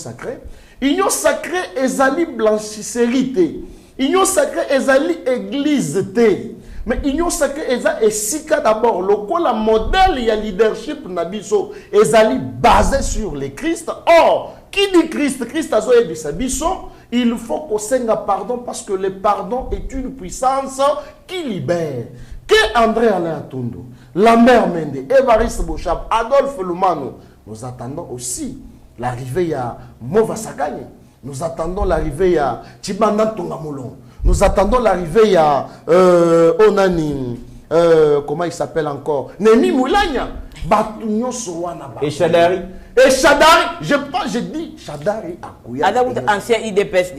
sacrée ezali blanchisserie te. Union sacrée ezali église te. Mais union sacrée ezali esika d'abord lokola modèle ya leadership na biso ezali basé sur le Christ. Or, qui dit Christ, Christ azoye bisa biso, il faut qu'on senga pardon parce que le pardon est une puissance qui libère. Que André Alain Atondo, Lambert Mende, Évariste Bochab, Adolphe Lumano, nous attendons aussi l'arrivée à Mova Sakanye. Nous attendons l'arrivée à Tibanda Tongamolon. Nous attendons l'arrivée à Onani, comment il s'appelle encore, Nemi Moulania. Et Chadari. Et Chadari, je dis Chadari à Kouya. Ancien IDPS.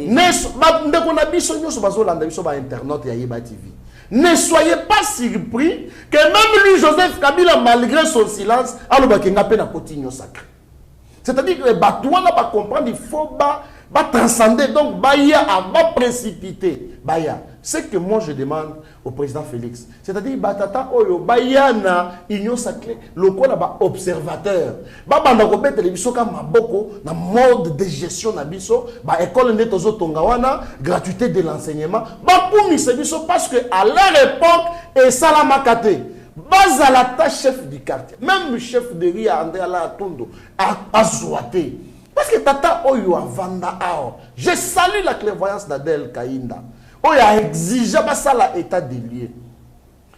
Ne soyez pas surpris que même lui, Joseph Kabila, malgré son silence, a le continue sacré. C'est-à-dire que les Batouana va comprendre, il faut transcender. Donc, Baya va précipiter. Baya. C'est que moi je demande au président Félix. C'est-à-dire, Batata Oyo, Baya na union sacrée, le là observateur. Banda ko télévision comme Maboko, na mode de gestion na biso, ba école netozo tongawana, gratuité de l'enseignement. Ba pour biso parce que à leur époque et Salamakate. Bazalata chef du quartier, même le chef de Ria André Atondo a zoité. Parce que Tata Oyo a Vanda Ao. Je salue la clairvoyance d'Adèle Kainda. Oyo a exigé la état des lieux.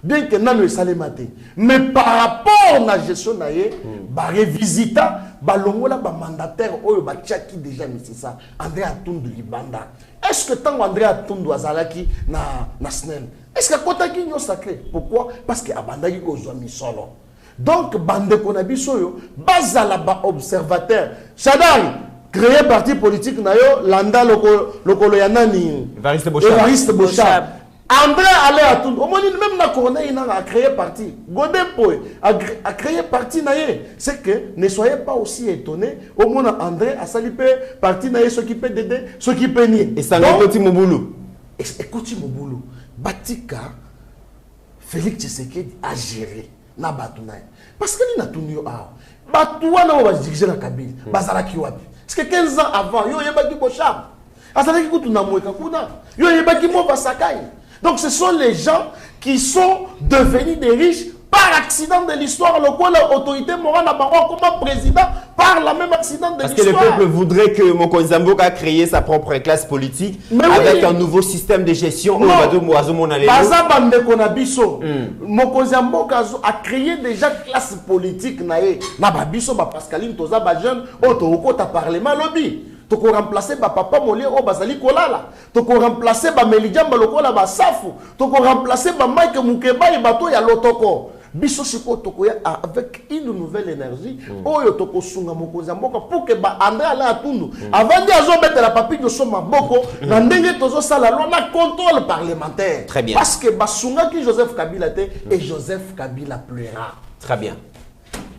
Bien que non le salématé. Mais par rapport à la gestion naie, ba revisita, ba longola ba mandataire Oyo ba tchaki déjà mais c'est ça. André Atondo Libanda. Est-ce que tant André Atondo azalaki na SNEL? Est-ce que Kotaki union sacrée? Pourquoi? Parce que Abandaki Kozwami solo. Donc, Bande Konabisoyo, Bazala ba observateur. Chadari, créé parti politique nayo, Landa Lokoloyanani. Évariste Bochab. André allait à tout. Au moins, même na Corneille a créé parti. Godempo a créé parti naye. C'est que ne soyez pas aussi étonnés. Au moins, André a salipé parti naye, s'occuper d'aider, s'occuper nier. Et ça écoute Moboulou. Écoute Moboulou. Batika, Félix Tshisekedi a géré na Batounaï. Parce que ni na tunio a. Batouana va diriger la Kabila. Bazalaki wapi. Parce que 15 ans avant, yo yebaki Bochab. Azalaki kutuna mweka kuna. Yo yebaki Mova Sakai. Donc ce sont les gens qui sont devenus des riches par accident de l'histoire. Le quoi l'autorité morale comme président par la même accident de l'histoire. Parce que le peuple voudrait que Mokonzi Mboka a créé sa propre classe politique avec un nouveau système de gestion. Mokonzi Mboka a créé déjà classe politique. Na babiso ba Pascaline Toza ba jeune auto ta parlement lobby. Tu peux remplacer papa Molé au Bazali Kolala. Tu peux remplacer Melidiam Balokola Basafu. Tu peux remplacer Mike Mukeba et Bato ya Lotoko. Biso Siko Tokoya avec une nouvelle énergie. Oyo Toko Sunga Mokonzi Mboka pour que André Alain Atondo. Avant de mettre la papille de Soma Boko, Nandenge Tozo Sala, on a contrôle parlementaire. Très bien. Parce que Basunga qui Joseph Kabila et Joseph Kabila pleura. Très bien.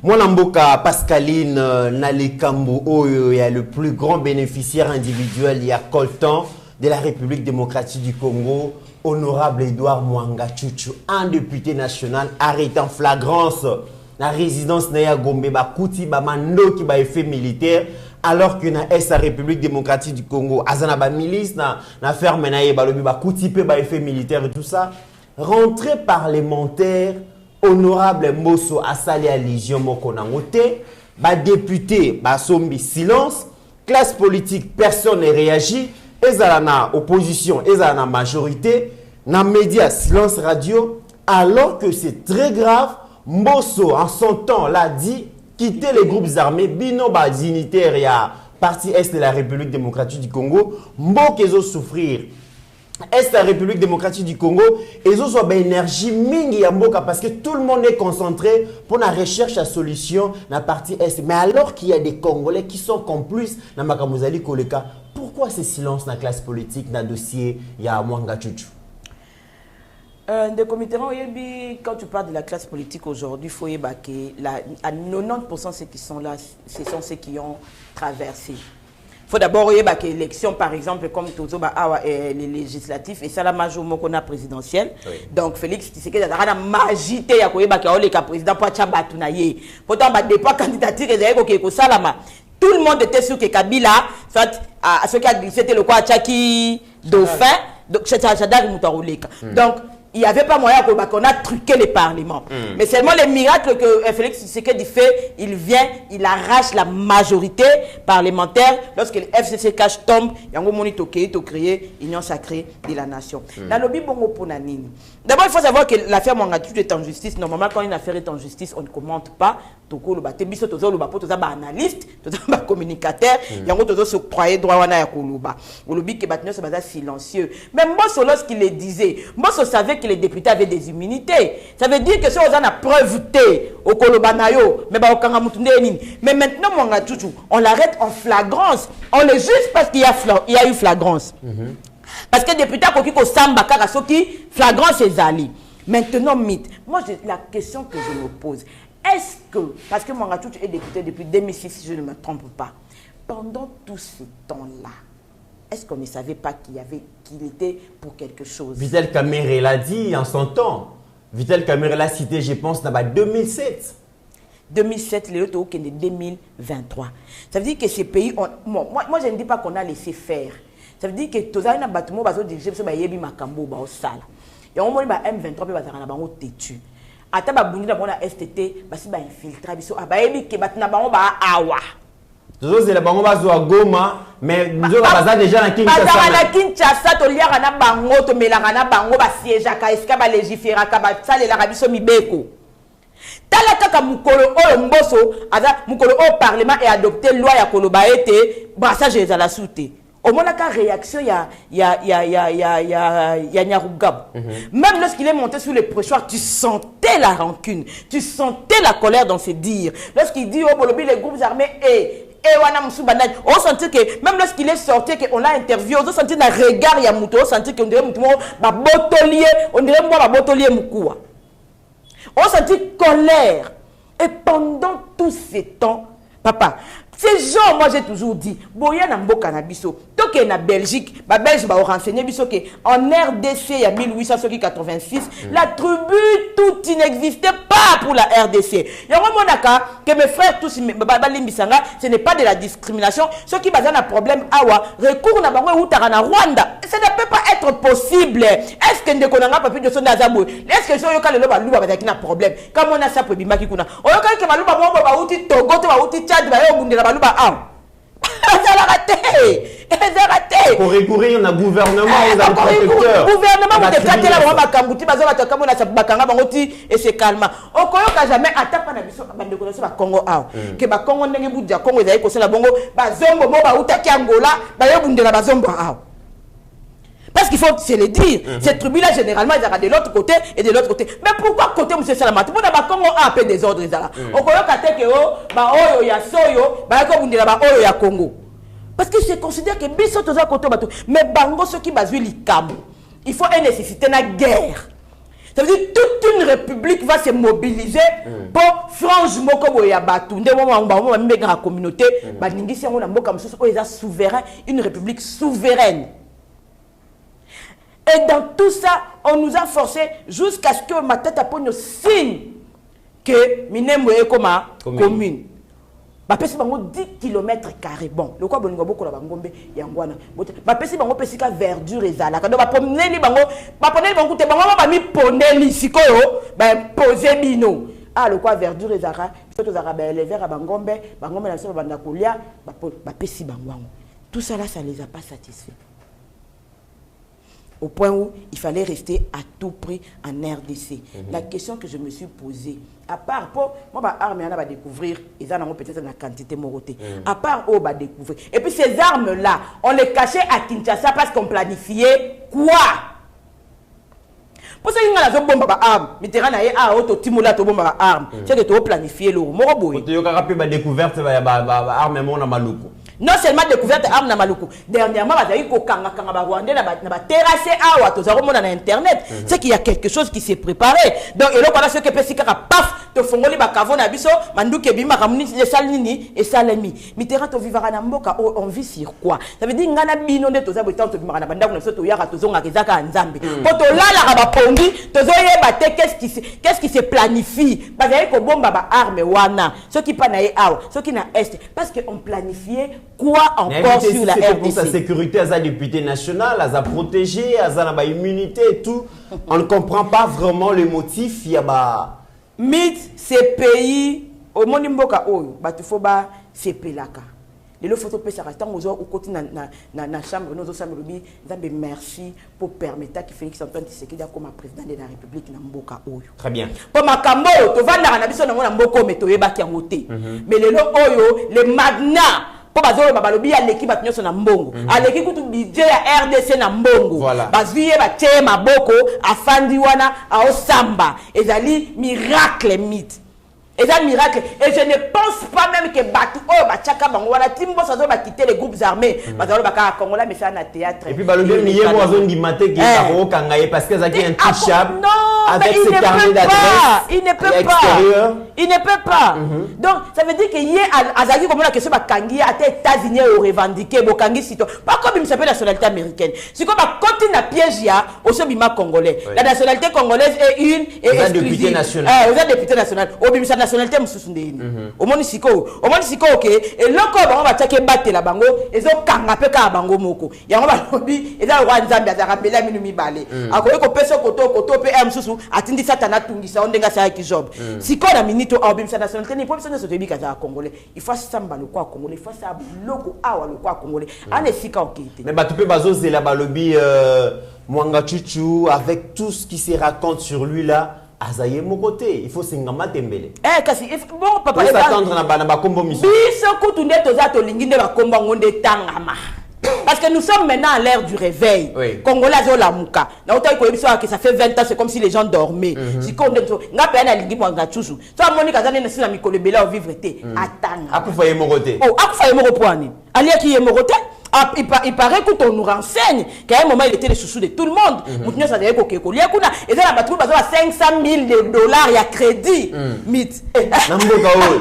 Mwanamboka Pascaline Nalekambo Oyo est le plus grand bénéficiaire individuel il y a Coltan de la République démocratique du Congo, honorable Edouard Mwanga Chuchu, un député national arrêté en flagrance la résidence Naya Gombe Bakuti Bamando qui ba effet militaire alors que na sa République démocratique du Congo azana ba milice na ferme na balobi Bakuti pe ba effet militaire et tout ça, rentrée parlementaire. Honorable Mosso Asali à Légion Mokonangote, député, sombi silence, classe politique, personne n'a réagi, ezala na opposition, ezala na majorité, na média silence radio, alors que c'est très grave. Mbosso, en son temps, l'a dit, quitter les groupes armés, bino ba dignitaire ya partie est de la République démocratique du Congo, mbok ezo souffrir. Est la République démocratique du Congo, ezo so ba énergie mingi ya mboka parce que tout le monde est concentré pour la recherche de solution dans la partie est. Mais alors qu'il y a des Congolais qui sont complices dans Makamuzali Koleka, pourquoi ce silence dans la classe politique, dans le dossier ya Mwanga Chuchu? De comité, quand tu parles de la classe politique aujourd'hui, il faut y à 90% ceux qui sont là, ce sont ceux qui ont traversé. Il faut d'abord y que l'élection, par exemple, comme Tozo les législatifs, et ça la majorité présidentielle. Oui. Donc Félix Tshisekedi a la magité ya ko président pour Tchabatunaye. Pourtant, dépend candidature et salama. Tout le monde était sûr que Kabila, soit à ce qui a glissé, c'était le quoi Tchaki Dauphin, donc c'est Chadar Moutaroleka. Donc il n'y avait pas moyen qu'on a truqué les parlements. Mais seulement les miracles que Félix Tshisekedi fait, il vient, il arrache la majorité parlementaire. Lorsque le FCC cash tombe, il y a un moment où il a créé l'Union sacrée de la nation. D'abord, il faut savoir que l'affaire Mwanga Chuchu est en justice. Normalement, quand une affaire est en justice, on ne commente pas. Toko le baté biso tozo le bapo toza ba analyste toza ba communicateur yango tozo se croyait droit wana ya koluba olobi ke batino se baza silencieux. Même Mbosso lorsqu'il le disait, Mbosso savait que les députés avaient des immunités. Ça veut dire que si on a preuve té au koluba nayo mais ba okanga mutunde nini. Mais maintenant Mwanga Chuchu, on l'arrête en flagrance. On le juge parce qu'il y a eu flagrance. Parce que député koki ko samba kaka soki flagrance ezali. Maintenant mythe. Moi la question que je me pose, est-ce que, parce que Mwanga Chuchu est député depuis 2006, si je ne me trompe pas, pendant tout ce temps-là, est-ce qu'on ne savait pas qu'il était pour quelque chose? Vital Kamerhe l'a dit en son temps. Vital Kamerhe l'a cité, je pense, dans 2007. 2007, le autres est de 2023. Ça veut dire que ces pays, moi je ne dis pas qu'on a laissé faire. Ça veut dire que tous les bâtiments sont dirigés par les Makambo, par les Sala. Et on m'a dit M23, ils têtu. Ata ba bundi na bona STT basi ba infiltrer biso abayebi ke batina bango ba awa Zozo zela bango ba zo Goma mais nzo ba déjà na Kinshasa ba na Kinshasa to liaka na bango to melaka na bango ba siège ka eska ba légiférer ka ba salela biso mibeko tala kaka mukolo oyo Mbosso aza mukolo au parlement et adopté loi ya koloba ete brassage ezala soute. Au moins, la réaction, il y a Nyarugab. Même lorsqu'il est monté sur le pressoir, tu sentais la rancune, tu sentais la colère dans ses dires. Lorsqu'il dit, oh, Bolobi, les groupes armés, on sentit que, même lorsqu'il est sorti, qu'on l'a interviewé, on sentit un regard, on sentit qu'on dirait on dirait moi, botolier Moukoua. On sentit colère. Et pendant tous ces temps, papa, ces gens, moi j'ai toujours dit, boya na mboka na biso, to ke na Belgique, ba Belge ba renseigner biso que en RDC il y a 1886, la tribu tout n'existait pas pour la RDC. Yango monaka que mes frères tous ba limbisanga, ce n'est pas de la discrimination, ceux qui bazana problème awa, recours na bango utara na Rwanda. Ça ne peut pas être possible. Est-ce que ndeko nanga papi de son azabo? Est-ce que so yoka le loba luba ba na problème? Comme on a ça pour bimaki kuna. Oyoka ke baluba bombo ba uti Togo to ba uti Tchad ba yo bundela baluba ah. Ça a raté. Pour recourir on a gouvernement, on a protecteur. Gouvernement vous déclatez la bomba kambuti bazo ba tokamona sa bakanga bangoti et c'est calme. Okoyoka jamais atapa na biso bande ko ba Congo ah. Que ba Congo ndenge budia Congo ezali ko sala bongo ba zombo mo ba utaki Angola ba yo bundela ba zombo ah. Parce qu'il faut se le dire, cette tribu-là, généralement, ils sont de l'autre côté et de l'autre côté. Mais pourquoi côté M. Salamati? Pour d'abord, Congo a un peu des ordres. Au Congo, il y a Soyo, il y a Congo. Parce que c'est considéré que Bisso, tout ça, côté bateau. Mais Bango, ceux qui basent les câbles, il faut une nécessité de guerre. Ça veut dire que toute une république va se mobiliser pour franchement comme il y a bateau. Dès moment où on va mettre la communauté, on est souverain, une république souveraine. Et dans tout ça, on nous a forcé jusqu'à ce que ma tête apprenne signe que Minembo est comme commune. Bah, pesi bango 10 km². Bon, le quoi bolingo boko la bangombe yangwana. Bah, pesi bango pesika verdure ezala. Quand ba poneli bango te bango ba mi poneli sikoyo, ba poser bino. Ah, le quoi verdure ezala, biso zara ba élever à bangombe na so banda kolia, ba pesi bango. Tout ça là, ça les a pas satisfaits. au point où il fallait rester à tout prix en RDC. La question que je me suis posée, à part, pour moi, l'armée va découvrir, ils en ont peut-être la quantité morotée. À part, on va découvrir. Et puis ces armes-là, on les cachait à Kinshasa parce qu'on planifiait quoi? Pour ça, il y a des bombes à armes. Mitterrand a dit, Timola, tu bombes à armes. C'est que tu as planifié le moroboy. Tu as découvert l'arme à Maluku. Non seulement découverte arme na maluku. Dernièrement, terrassé à internet. C'est qu'il y a quelque chose qui s'est préparé. Donc, et là, voilà ce que Pessika paf, te fongoli bakavo na biso, manduke bima ramuni les salini et salami. Mitterrand to vivara na mboka, on vit sur quoi? Ça veut dire ngana bino de toza botan to bima na banda kuna to yara to zonga kezaka nzambe. Poto là la rabapongi, to zoye bate qu'est-ce qui se planifie? Parce que ko bomba ba arme wana, ceux qui pa na awa, ceux qui na est parce que on planifiait quoi encore sur la RDC? Pour sa sécurité, à sa député national, à sa protégé, à sa immunité et tout. On ne comprend pas vraiment le motif. Il y a mythe, ces pays, au monde mboka oyo, batufoba c'est pelaka. Les photos pesa restant aux autres au côté na chambre nos chambre bi nzambe merci pour permettre que Félix Antoine Tshisekedi comme président de la République na mboka oyo. Très bien. Pour makambo to vanda na biso na mona mboko meto yebaki yangote. Mais les oyo les magnats pour bazolo babalobi ya l'équipe batinyo na mbongo. A l'équipe kutu budget ya RDC na mbongo. Bazuye ba tie maboko afandi wana a osamba. Ezali miracle mythe. Et un miracle. Et je ne pense pas même que Batu, oh, Bachaka, Bangola, Timbo, ça doit quitter les groupes armés. Batu, Baka, Congola, mais c'est un théâtre. Et puis, Balobi, il y a un qui m'a dit qu'il y a un Kangaye parce qu'il y a un touchable. Non, avec ses carnets d'adresse. Il ne peut pas. Il ne peut pas. Donc, ça veut dire qu'il y a Azaki comme la question de Kangi à États-Unis au revendiquer, Bokangi sito. Pas comme il s'appelle la nationalité américaine. C'est comme un continent à piège, au Sobima congolais. La nationalité congolaise est une et exclusive. Vous êtes député national. Nationalité mususundeni omoni siko ke et loko bango batake batela bango ezo kanga pe ka bango moko yango balobi eza roi nzambe za rappeler minu mibale akoye ko peso koto pe mususu atindi satana tungisa ondenga sa ki job siko na minito obimisa nationalité ni population de sotebi kaza congolais il faut samba le quoi congolais il faut ça loko awa le quoi congolais ane sika okite mais batupe bazozela balobi Mwanga Chuchu avec tout ce qui se raconte sur lui là. Azaye mon côté, il faut s'engama tembele. Kasi bon papa il faut s'attendre na ba kombo miso. Biso kutunde toza to linginde ba komba ngonde tangama. Parce que nous sommes maintenant à l'ère du réveil. Congolais zo la muka. Na autant ko biso que ça fait 20 ans c'est comme si les gens dormaient. Si konde to ngapa na lingi Mwanga Chuchu. To moni kazane na sina mikolo bela au vivre te. Atanga. Akufa mon côté. Oh, akufa mon poani. Ali qui est mon côté. Il paraît qu'on nous renseigne qu'à un moment il était le chouchou de tout le monde. Maintenant ça devait être qu'on y a kuna et ça la battu à 500 000 dollars il y a crédit. Mythe. Namboka o.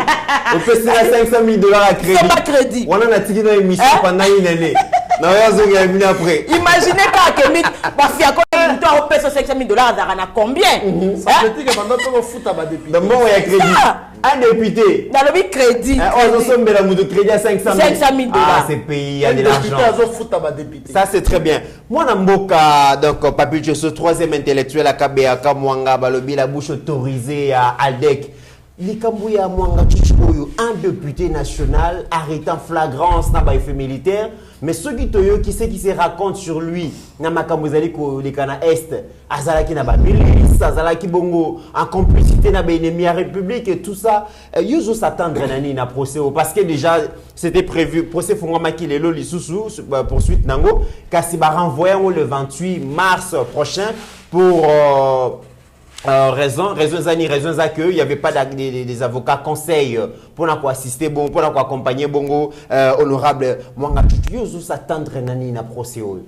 On peut se 500 000 dollars à crédit. C'est pas crédit. On en a tiré dans l'émission pendant une année. Non, il a venu après. Imaginez pas que mythe parce qu'il y a combien on paie 500 000 dollars à combien? Ça veut dire que pendant qu'on fout à ma député. D'abord il y a crédit. Un député. Dans le crédit. On sommes de la de crédit à 500 000 dollars. Ah, c'est pays, il y a de l'argent. Ça, c'est très bien. Moi, Namboka, donc, Papi, je suis troisième intellectuel à Kabeaka, Mwanga, Balobi, la bouche autorisée à Aldec. Likambouya Mwanga Chuchukoyo, un député national arrêté en flagrance dans les faits militaires. Mais ceux qui se racontent sur lui, Namakamuzali ko Likana Est, Azalaki na ba milice, Azalaki bongo en complicité na ba ennemi à République et tout ça, yuzo s'attendre nani na procès parce que déjà c'était prévu procès Fongomaki lelo lisusu poursuite nango kasi ba renvoyer le 28 mars prochain pour raison il n'y avait pas des avocats conseils pour assister bon pour accompagner bongo honorable Mwanga Chuchu yozo s'attendre nani na procès o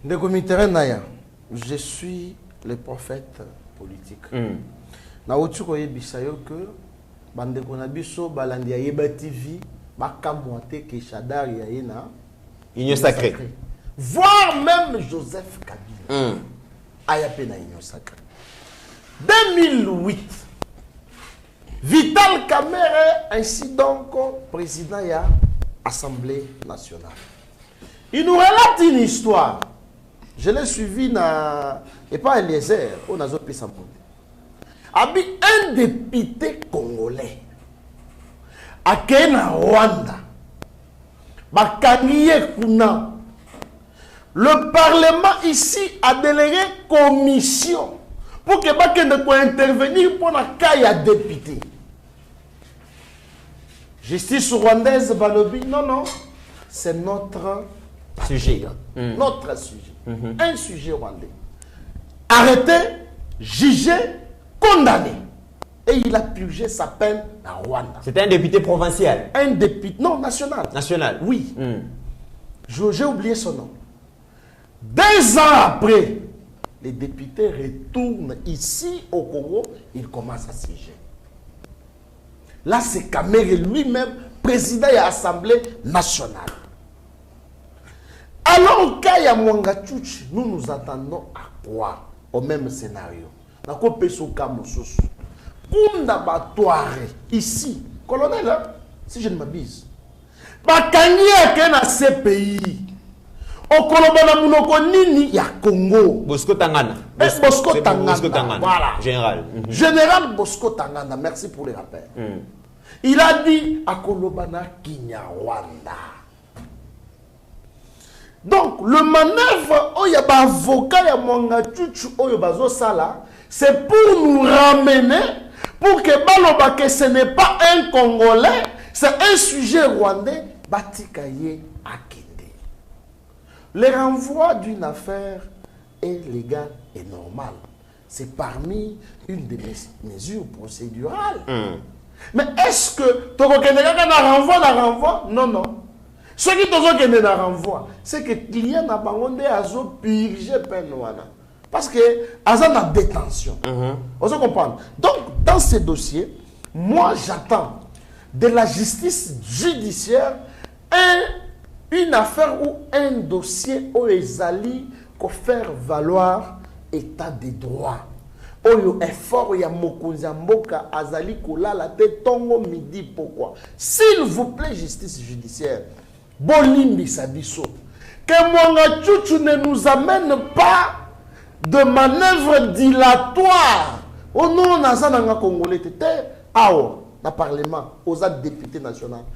de comité naya je suis le prophète politique na otuko yebisayo que bande kona biso balandi ya Yeba TV bakamwate ke Shadar ya ina union sacrée voire même Joseph Kabila ayape na union sacrée 2008 Vital Kamerhe ainsi donc président de l'Assemblée nationale. Il nous relate une histoire. Je l'ai suivi et pas Eliezer, on a zopé sa monde. Un député congolais à Kenya, Rwanda, Bakangiye Kuna, Le Parlement ici a délégué commission pour que Bakende puisse intervenir pour la cas député. Justice rwandaise, Balobi, non, c'est notre sujet. Notre sujet. Un sujet rwandais. Arrêté, jugé, condamné. Et il a purgé sa peine à Rwanda. C'était un député provincial? Un député, non, national. National? Oui. J'ai oublié son nom. 2 ans après, les députés retournent ici au Congo, ils commencent à siéger. Là, c'est Kamere lui-même, président de l'Assemblée nationale. Alors, Kaya Mwangatuchi, nous attendons à quoi? Au même scénario. Ici, colonel, hein, si je ne m'abuse, ce pays. Au Congo, ya Congo. Bosco Tangana. Bosco Tangana. Voilà. Général. Général Bosco Tangana, merci pour les rappels. Il a dit à Kolobana Kinyarwanda. Donc, le manœuvre, avocat ya Mwangatuchi, sala, c'est pour nous ramener, pour que Baloba, que ce n'est pas un Congolais, c'est un sujet rwandais, Batikaye Akende. Le renvoi d'une affaire est légal et normal. C'est parmi une des mesures procédurales. Mais est-ce que tu renvoi? Non. Ce qui te renvoi, c'est que le client n'a pas purgé peine. Parce que Azan a détention. Vous comprenez? Donc, dans ces dossiers, moi j'attends de la justice judiciaire une affaire ou un dossier où ils allaient faire valoir état de droit. Oyo effort ya mokonzi mboka azali kolala te tongo midi. Pourquoi? S'il vous plaît, justice judiciaire, bolimbi sabiso, que Mwangatuchi ne nous amène pas de manœuvre dilatoire au nom de Congolais na parlement aux députés nationaux.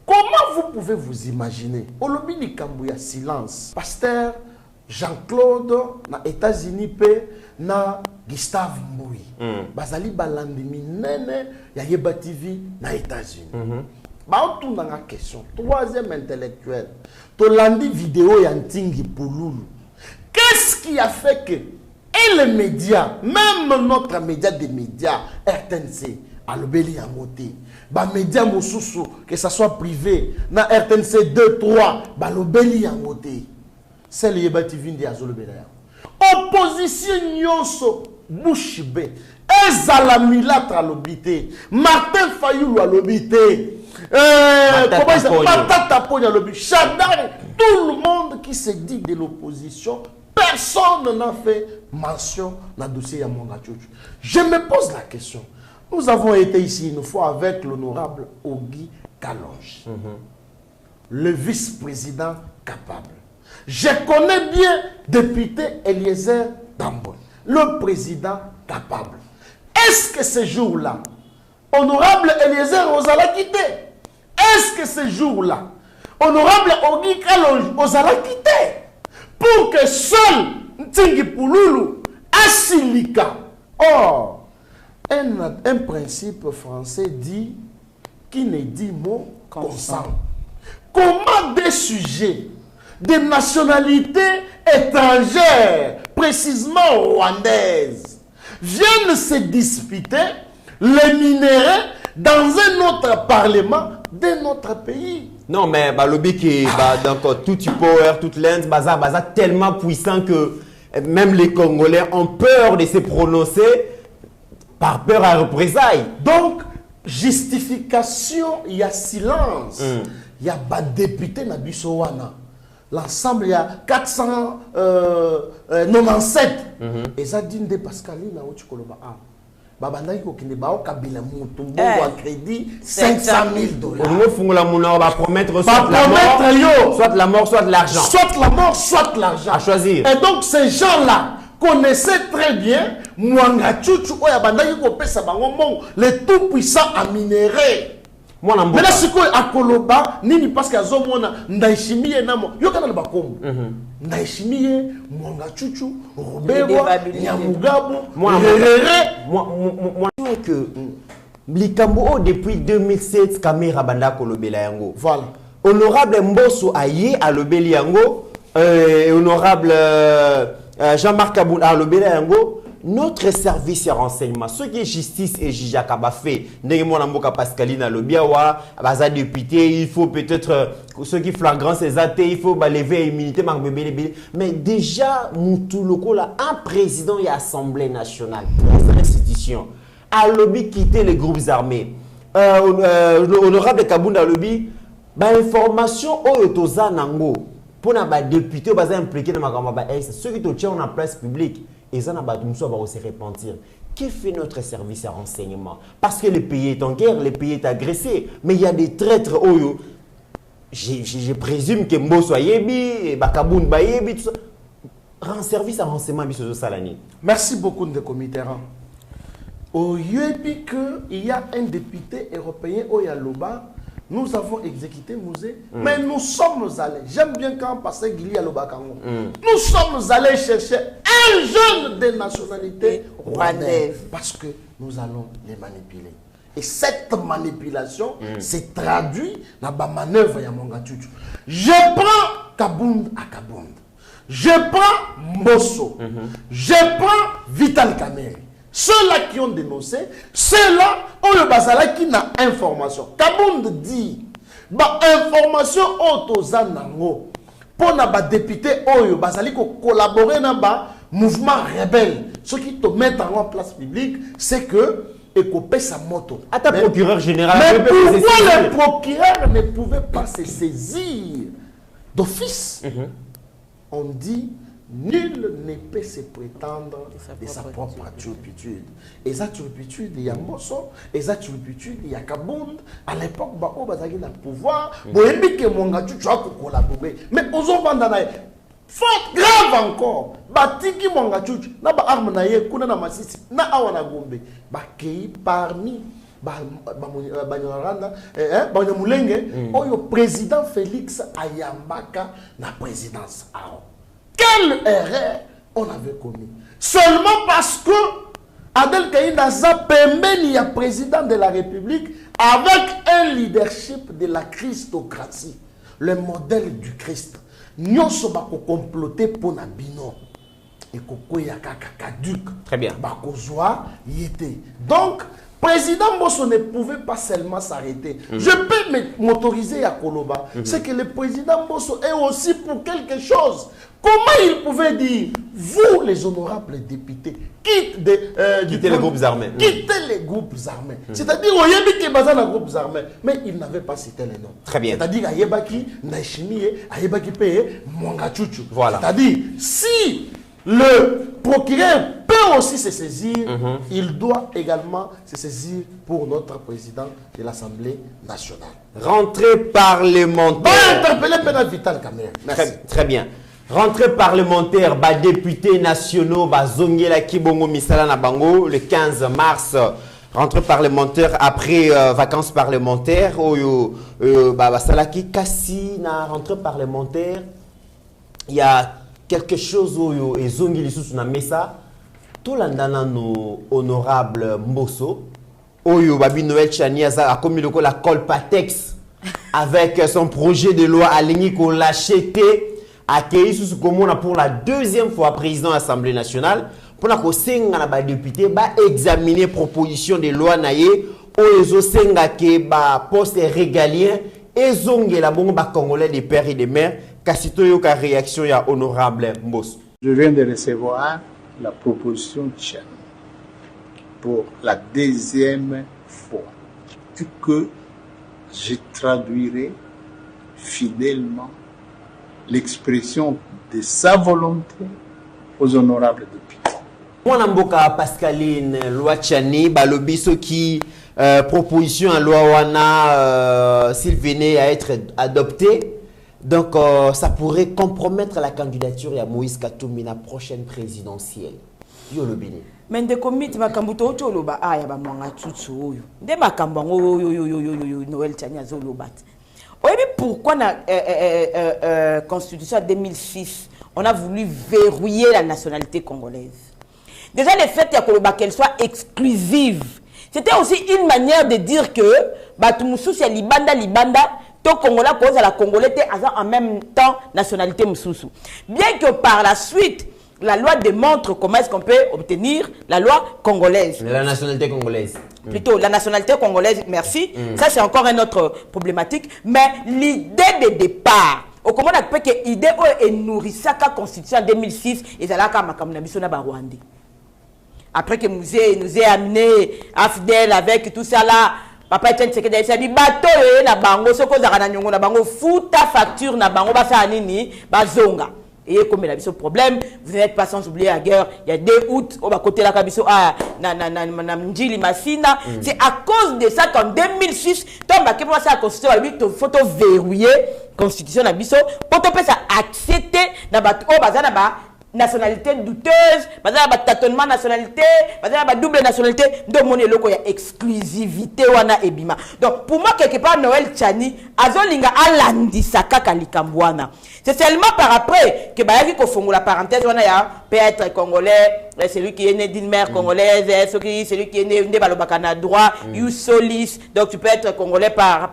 Comment vous pouvez vous imaginer au lobby du Kambouya silence pasteur Jean-Claude na États-Unis pe na Gustave Mboui bazali balandi minene ya Yeba TV na États-Unis tout dans la question. Troisième intellectuel tolandi vidéo ya Ntingi Pululu. Qu'est-ce qui a fait que et les médias, même notre média des médias RTNC alobeli yangote ba média mosusu que ça soit privé na RTNC 2 3 ba lobeli yangote c'est le Yeba TV ndi azolobela opposition nyonso Bouchibe ezala milatra lobité Martin Fayulu alobité Matata Ponya lobi Chadari, tout le monde qui se dit de l'opposition, personne n'a fait mention dans le dossier ya Mwangatuchi. Je me pose la question. Nous avons été ici une fois avec l'honorable Ogi Kalonji, le vice-président capable. Je connais bien député Eliezer Dambo, le président capable. Est-ce que ce jour-là, honorable Eliezer Ozala quitté? Est-ce que ce jour-là, honorable Ogi Kalonji Ozala quitté pour que seul Ntingi Pululu Asilika? Or, un principe français dit qui ne dit mot consent. Comment des sujets de nationalité étrangère, précisément rwandaise, viennent se disputer les minéraux dans un autre parlement de notre pays? Non, mais lobby qui donc tout power, toute l'Inde, baza tellement puissant que même les Congolais ont peur de se prononcer par peur à représailles. Donc, justification, il y a silence. Il y a des députés na Bissowana. L'ensemble, il y a 497. Et ça dit de Pascaline na Ochikoloba. Babandaki kokinde bao kabila mutumbo wa crédit $500,000. On va promettre soit la mort, soit l'argent. Soit la mort, soit l'argent. À choisir. Et donc ces gens-là connaissaient très bien Mwangatuchi oya bandaki kopesa bango mongo, le tout puissant à minérer. Mais là, ce qu'on a Koloba, nini parce que Azomona, Ndaishimi et Namo, Yokana le Bakom. Ndaishimie, Mwanga Chuchu, Roberwa, Nyamugabo, moi que Blikambo depuis 2007 Kamera Banda Kolobela Yango. Voilà. Honorable Mbosso Aye à Lobeli Yango, honorable Jean-Marc Aboun à Lobela Yango. Notre service de renseignement, ce qui est justice et Jijaka Bafé, Negemolamboka Pascaline à Lobiawa, Baza député, il faut peut-être ceux qui flagrant ces athées, il faut lever immunité, mais déjà, Moutouloco, un président et Assemblée nationale, pour institution, a lobby quitter les groupes armés. Honorable Kabounda lobby, information au Yotoza Nango, pour les députés, impliqués dans ceux qui te tiennent en place publique. Et ça, va se repentir. Que fait notre service de renseignement? Parce que le pays est en guerre, le pays est agressé. Mais il y a des traîtres. Je présume que Mbosso Ayebi, Bakaboun Bayebi, tout ça. Rend service à renseignement, M. Salani. Merci beaucoup, de comité. Au Yebi, il y a un député européen au Yaloba. Nous avons exécuté Mouzé, mais nous sommes allés. J'aime bien quand on passe Guili à Lobakango. Nous sommes allés chercher un jeune de nationalité rwandaise parce que nous allons les manipuler. Et cette manipulation s'est traduite dans la manœuvre de Mwanga Chuchu. Je prends Kabound à Kabound. Je prends Mbosso. Je prends Vital Kamerhe. Ceux-là qui ont dénoncé, ceux-là, on le basala qui n'a information. Kabound dit, information autozanango pour na député oyo basali ko collaborer na mouvement rebelle. Ce qui te met en place publique, c'est que écopé sa moto. À ta procureur général. Mais pourquoi le procureur ne pouvait pas se saisir d'office? On dit nul ne peut se prétendre de sa propre turpitude. Et sa turpitude, il y a Mbosso, et sa turpitude, il y a Kabound. À l'époque, il y a le pouvoir. Il y a Mwanga Chuchu qui collaborer. Mais aux autres, faute grave encore. Batiki Mwanga Chuchu, na ba arme na ye, kuna na masisi, na awana gombe. Bakei parmi Banyamulenge, oyo président Félix Ayambaka na présidence. Quelle erreur on avait commis? Seulement parce que Adel Kaïna Zapembeni est président de la République avec un leadership de la Christocratie, le modèle du Christ. Nous sommes complotés pour Nabino. Et très bien. Donc, président Mbosso ne pouvait pas seulement s'arrêter. Je peux m'autoriser à Koloba. C'est que le président Mbosso est aussi pour quelque chose. Comment il pouvait dire, vous les honorables députés, quittez les groupes armés. Quittez les groupes armés. C'est-à-dire, il y a des groupes armés, mais il n'avait pas cité les noms. Très bien. C'est-à-dire, Ayebaki, Ndaishimie, Ayebaki Peye, Mwanga Chuchu. Voilà. C'est-à-dire, si le procureur peut aussi se saisir, il doit également se saisir pour notre président de l'Assemblée nationale. Rentrée parlementaire. Va interpeller Pénal Vital Kamerhe. Merci. Très bien. Rentrée parlementaire, députés nationaux, Zongela Kibongo Misala Nabango, le 15 mars. Rentrée parlementaire après vacances parlementaires. Salaki Kassi, na rentrée parlementaire. Il y a quelque chose où et Zongeli sous na mesa. Tout l'andana no honorable Mbosso. Oyo Babi Noël Chaniaza a commis la Colpatex avec son projet de loi aligné qu'on l'acheté. Accueilli sous commune pour la deuxième fois président de l'Assemblée nationale pour la kosenga na député examiner proposition de loi naye ozo senga ke poste régalien ezonge la bongo congolais des pères et des mères kasito yo ka réaction ya honorable Mbosso. Je viens de recevoir la proposition de Tchad pour la deuxième fois que je traduirai fidèlement l'expression de sa volonté aux honorables députés. Mwana mboka Pascaline Loachani balobiso qui proposition à loi wana s'il venait à être adopté, donc ça pourrait compromettre la candidature de Moïse Katumbi la prochaine présidentielle. Yo lobini. Mais de comité makambuto choloba aya ba Mwanga Chuchu oyo. Nde makambango yo Noël Tchania zolobat. Oui, mais pourquoi la Constitution 2006 on a voulu verrouiller la nationalité congolaise. Déjà, le fait qu'elle soit exclusive, c'était aussi une manière de dire que Batumoussou, c'est Libanda, tout Congolais cause à la Congolais en même temps nationalité Moussoussou. Bien que par la suite, la loi démontre comment est-ce qu'on peut obtenir la loi congolaise. La nationalité congolaise. Plutôt, la nationalité congolaise, merci. Ça, c'est encore une autre problématique. Mais l'idée de départ, au comment on peut que l'idée est nourrie la constitution en 2006 et ça l'a Rwandais. Après que nous ayons amené Afdel avec tout ça là, papa Etienne Tshisekedi a dit bateau na bango soko za na nyongo na bango futa facture na bango basa nini bazonga. Et comme il a ce problème, vous n'êtes pas sans oublier la guerre, il y a 2 août, au côté la Kabiso, na Mjili Massina. C'est à cause de ça qu'en 2006, tombe à quel point ça a constitué la photo verrouillée, constitution na biso, pour te faire accepter na bato bazana ba nationalité douteuse, bazana tâtonnement nationalité, bazana double nationalité, donc mon eloko ya exclusivité wana ebima. Donc pour moi quelque part Noël Tchani azolinga alandisa kaka likambwana. C'est seulement par après que bayaki ko fongo la parenthèse wana ya peut être congolais, celui qui est né d'une mère congolaise, celui qui est né de balobakana droit, you solis, donc tu peux être congolais par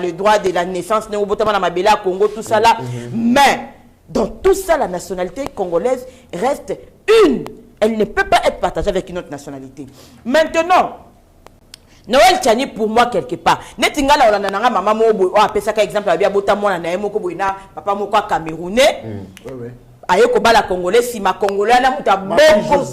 le droit de la naissance, ne obotama na mabela Congo tout ça là, mais dans tout ça, la nationalité congolaise reste une. Elle ne peut pas être partagée avec une autre nationalité. Maintenant, Noël Tchani, pour moi, quelque part, netingala olandana maman mo appelle ça exemple abia bota mona na yemo ko boina papa moko camerounais. Ayeko bala congolais si ma congolais na muta bongo.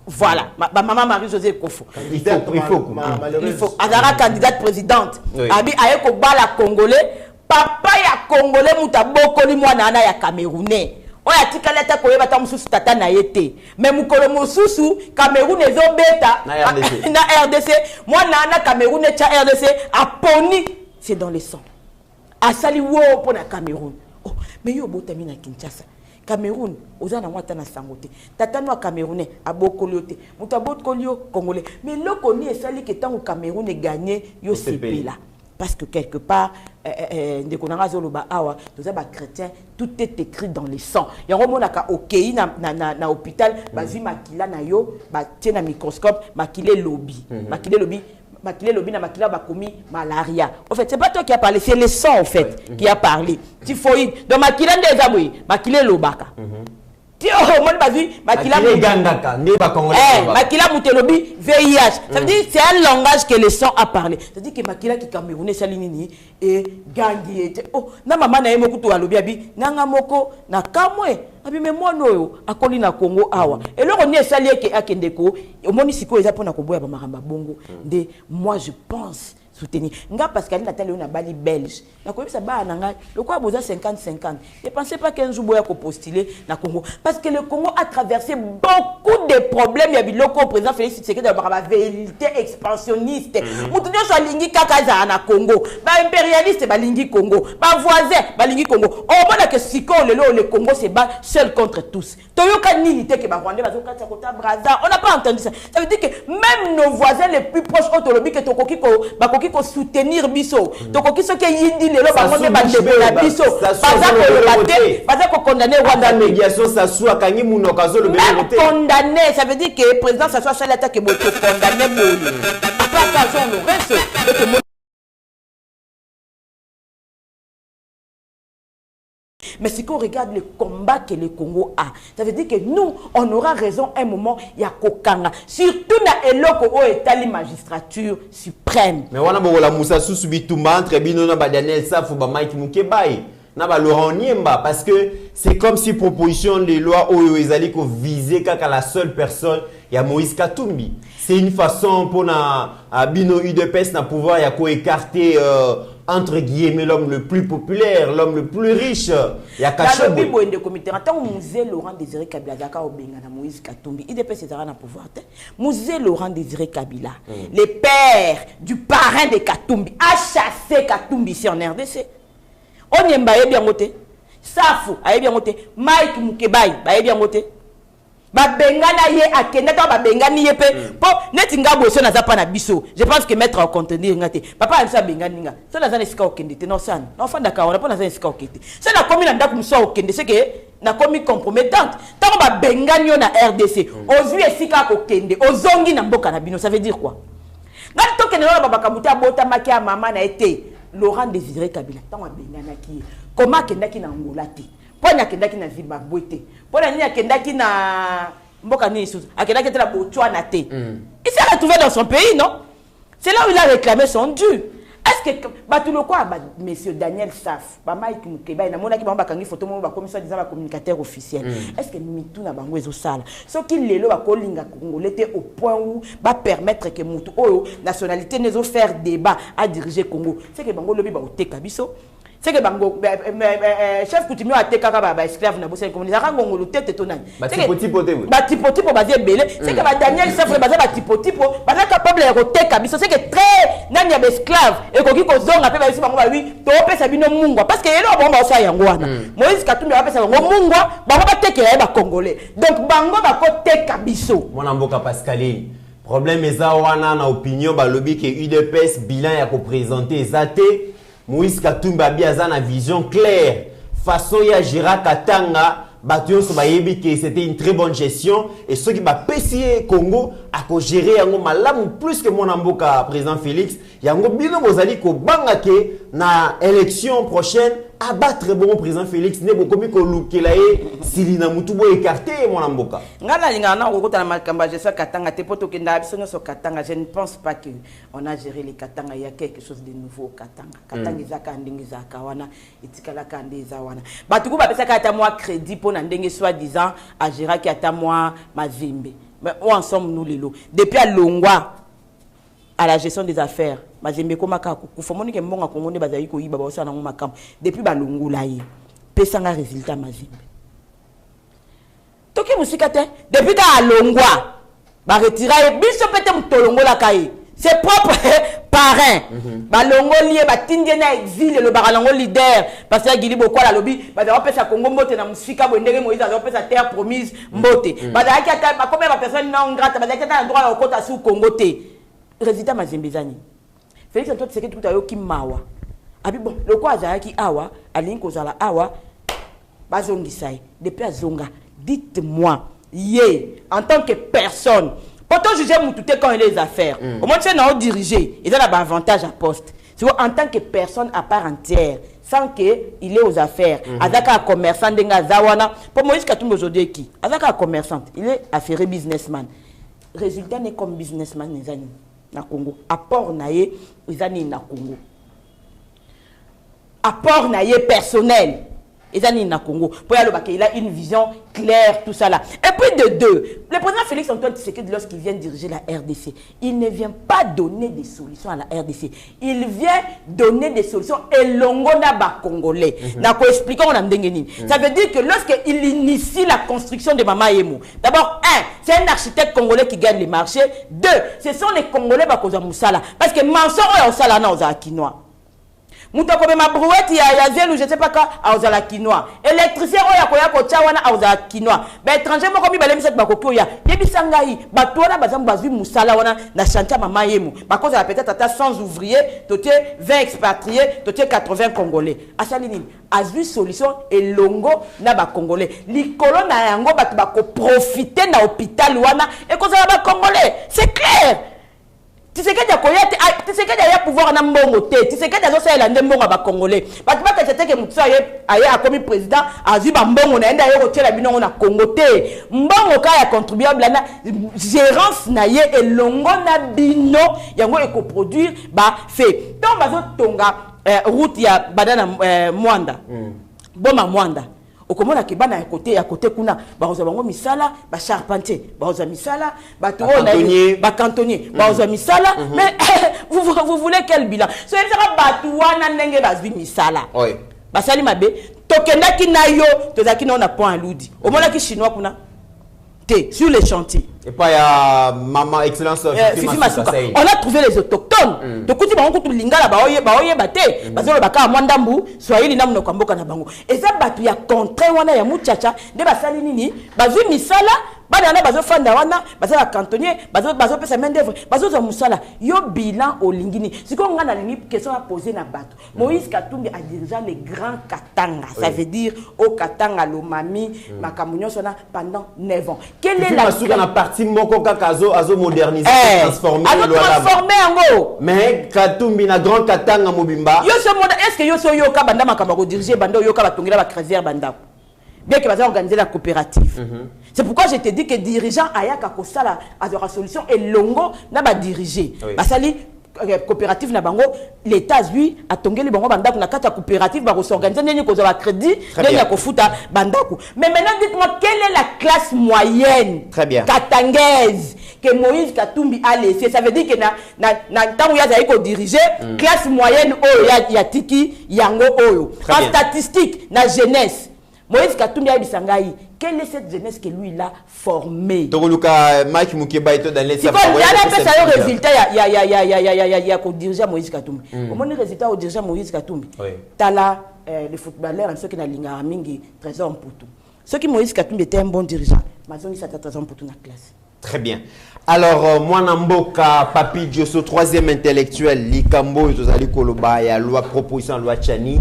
Voilà, ma maman Marie-Josée Kofo. Il faut. Azara candidate présidente. Abi ayeko bala congolais. Papa ya congolais muta bokoli mwana ana ya camerounais. Oya tikala ta koyeba ta mususu tata na yete. Mais mukolo mususu Cameroun ezobeta na RDC. Mwana ana camerounais cha RDC aponi, c'est dans le sang. Asali wo pour na Cameroun. Oh, mais yo botami na Kinshasa. Cameroun, ozana mwata na sangote. Tata no camerounais abokoli te. Muta bokoli congolais. Mais lokoni esali ke tango Cameroun est gagné yo CP là. Parce que quelque part, chrétien, tout est écrit dans le sang. Il y a un moment na hôpital, bazi makila na yo, tient un microscope, makile lobby, makile lobby na makila bakomi malaria. En fait, c'est pas toi qui as parlé, c'est le sang en fait qui a parlé. Typhoïde. Donc makila ndezabui, makile lobaka. Makila Moutelobi, VIH. Ça veut dire c'est un langage que le sang a parlé. Ça veut dire que Makila qui Camerounais Salinini et Gangi. Oh, na maman na yemo kutu alobi abi, nanga moko na kamwe. Abi mais moi noyo akoli na Congo awa. Et là on est sali ke akendeko, au moni siko eza pona ko boya ba maramba bongo. De moi je pense soutenir. Nga Pascaline Nathalie on a bali belge. Na ko bisa ba nanga, le quoi boza 50-50. Ne pensez pas qu'un jour boya ko postuler na Congo parce que le Congo a traversé beaucoup de problèmes. Il y a biloko président Félix Tshisekedi de la vérité expansionniste. Mutu nyo so lingi kaka za na Congo. Ba impérialiste ba lingi Congo. Ba voisin ba lingi Congo. On voit que siko le Congo se bat seul contre tous. Toyoka nini te ke ba Rwandais ba zoka kota Brazza. On n'a pas entendu ça. Ça veut dire que même nos voisins les plus proches autolobi que tokoki ko ba koki ko soutenir biso. Tokoki so ke yindi lelo ba ngone ba debola biso. Baza ko baté, baza ko condamner Rwanda médiation ça soit kangi muno kazo le bénévoté. Condamné, ça veut dire que le président ça soit seul attaque boto condamné boyo. Pas occasion le reste. Mais si on regarde le combat que le Congo a, ça veut dire que nous, on aura raison un moment, il y a Kokanga. Surtout dans l'éloko où est la magistrature suprême. Mais on a beau la Moussa Soubitumba, très bien, on a Daniel Safou, Mike Moukebaï, on a Laurent Niemba, parce que c'est comme si proposition de loi où ils allaient viser qu'à la seule personne, il y a Moïse Katumbi. C'est une façon pour na Bino UDPS na pouvoir écarter entre guillemets l'homme le plus populaire, l'homme le plus riche. Il y a caché. Dans le Bible de comité, tant Musée Laurent Désiré Kabila Zaka Obenga na Moïse Katumbi, IDPS est na pouvoir. Musée Laurent Désiré Kabila, le père du parrain de Katumbi, a chassé Katumbi ici en RDC. On y est bien voté. Safou a bien voté. Mike Moukebaï a bien voté. Bengana ye akenda ta bengani ye pe po netinga boso na zapa na biso. Je pense que mettre en contenir ngate papa alisa bengani nga so na zana sika okende te no san no fanda ka on a pas na zana sika okende so na komi na ndako muso okende c'est que na komi compromettante tant ba benganyo na RDC ozui esika ko kende ozongi na mboka na bino ça veut dire quoi ngani to kende na baba kabuta bota maki ya mama na été Laurent Désiré Kabila tant ba bengana ki comment kendaki na Angola te pona kendaki na Zimbabwe te pona ni kendaki na mboka ni sous akendaki te na Botswana te il s'est retrouvé dans son pays non c'est là où il a réclamé son dû. Est-ce que monsieur Daniel Saf, Mike Mukeba, il a monaki ba kangi photo mo ba commission disant ba communicateur officiel. Est-ce que mitu na bango ezo sala? Ce qui lelo ba kolinga congolais au point où va permettre que mutu oyo nationalité nezo faire débat à diriger Congo. C'est que bango lobi ba oteka biso. C'est que bango chef coutumier a teka ba esclave na bosse comme les arango lo tete tonani. Ba tipoti po basé belé. C'est que ba Daniel Saf basé ba tipoti po ba capable de oteka biso. C'est que très nani ya esclave et koki ko zonga pe ba biso bango ba wi to pesa bino mungwa parce que yelo bango ba sa yango wana. Moïse Katumbi ba pesa bango mungwa bango ba tekela ba congolais. Donc bango ba ko teka biso. Mwana mboka Pascaline. Problème eza wana na opinion ba lobby que UDPS bilan ya ko présenter ezate Moïse Katumbi abiaza na vision claire façon ya Gérard Katanga batio so bayebi que c'était une très bonne gestion et ceux qui ba PCA Congo a ko gérer yango malamu plus que mon mboka président Félix yango bino bozali ko banga ke na élection prochaine abattre bon président Félix ne bokomi ko lukela ye silina mutubo écarté mon mboka ngala linga na ko kota na makamba gestion Katanga te poto kenda biso so Katanga je ne pense pas que on a géré les Katanga il y a quelque chose de nouveau au Katanga izaka ndingi zaka wana itikala kande za wana batuku ba pesa kata moi crédit pour na ndenge soi-disant à gérer qui ata moi Mazembe mais où en sommes nous lelo depuis à Longwa à la gestion des affaires Mazembe komaka kufomoni ke mbonga Kongo ne bazali ko yiba ba osana ngo makam depuis ba Longula yi pesa nga résultat Mazembe toki musikate depuis à Longwa ba retirer biso pete mutolongola kai c'est propre parrain balongo lié batindie na exil le barango leader parce que Guili Boko la lobby ba za pesa Congo mbote na musika bondenge Moïse za pesa terre promise mbote ba za ki ata comme ba personne non grata ba za ki ata droit au kota sous Congo te résultat Mazembe zani Félix Antoine Tshisekedi tout ayo ki mawa abi bon le quoi za ki awa alinko zala awa bazongisa depuis azonga dites-moi en tant que personne pourtant juger Moutouté quand il a les affaires. Au moins, tu es dirigé. Il a l'avantage à poste. C'est en tant que personne à part entière, sans qu'il est aux affaires. Azaka commerçant denga zawana. Pour Moïse Katumbi aujourd'hui qui? Azaka commerçant. Il est affairé businessman. Résultat n'est comme businessman nezani na Congo. Apport naie izani na Congo. Apport naie personnel. Ezani na Congo. Pour y aller il a une vision claire, tout ça là. Et puis de deux, le président Félix Antoine Tshisekedi, lorsqu'il vient diriger la RDC, il ne vient pas donner des solutions à la RDC. Il vient donner des solutions et longo na ba congolais. Nako expliquant on a ndengeni. Ça veut dire que lorsqu'il initie la construction de Mama Yemo, d'abord c'est un architecte congolais qui gagne les marchés. Deux, ce sont les Congolais bakoza musala parce que Mansoro ya osala na oza kinois. Muto comme ma brouette ya zelu je sais pas quoi auzala quinoa électricien oya koya ko chawana auzala quinoa ba étranger moko mi balemi set bakoko ya yebisa ngai batona bazam bazui musala wana na chantier Mama Yemo bakoza la peut-être ata 100 ouvriers toté 20 expatriés toté 80 congolais asali nini azui solution et longo na ba congolais likolo na yango batu bako profiter na hôpital wana et kozala ba congolais c'est clair. Tu sais que tu as pouvoir na mbongo te. Tu sais que tu as la mbongo ba congolais. Parce que c'était que Mutsa a comme président a vu ba mbongo na enda yo tela bino na Congo te. Mbongo ka ya contribuable na gérance na ye et longo na bino yango eko produire ba fait. Donc bazo tonga route ya badana Mwanda. Boma Mwanda. Okomona ke bana ya côté kuna baoza bango misala ba charpentier baoza misala ba cantonnier baoza misala mais vous voulez quel bilan so ça va batu wana ndenge bazwi misala oui basali mabe tokendaki na yo tozaki na point aludi omona ki chinois kuna te sur les chantiers et pas ya maman excellence Fifi Masuka on a trouvé les autochtones tokuti bango kutu lingala baoye bate bazolo baka mwandambu swahili na mnoko mboka na bango eza batu ya contre wana ya muchacha nde basali nini bazwi misala Bana bazo fanda wana, bazo la cantonnier, bazo pesa main d'œuvre, bazo za musala. Yo bilan au lingini. Si qu'on a une question à poser na bato. Moïse Katumbi a dirigé les grands Katanga. Ça veut dire au Katanga Lomami, Makamunyo sona pendant 9 ans. Quelle est la partie moko kakazo azo moderniser, transformer le transformer en gros. Mais Katumbi na grand Katanga mobimba. Yo ce monde est-ce que yo so yo ka banda makamako diriger banda yo ka batongela ba creuser banda. Bien que va organiser la coopérative. C'est pourquoi je te dis que dirigeant ayaka kosala azora solution et longo na ba diriger. Basali coopérative na bango l'état lui a tongeli bango bandako na kata coopérative ba s'organiser neni ko za crédit neni ko futa bandako. Mais maintenant dites-moi quelle est la classe moyenne katangaise que Moïse Katumbi a laissé. Ça veut dire que na temps où ya za ko diriger classe moyenne oyo ya tiki yango oyo. En statistique na jeunesse Moïse Katumbi a bisangai. Quelle est cette jeunesse que lui il a formée? Tokoluka Mike Mukeba et dans les c'est quoi il a un résultat il y a qu'on dirige Moïse Katumbi. Comment le résultat au dirigeant Moïse Katumbi? Tala les footballeurs ceux qui na linga mingi trésor pour tout. Ceux qui Moïse Katumbi était un bon dirigeant, mazongi ça trésor pour tout na classe. Très bien. Alors, Mwanamboka, Papi Diosso, troisième intellectuel, Likambo, Zozali Koloba, et loi proposition, loi Chani.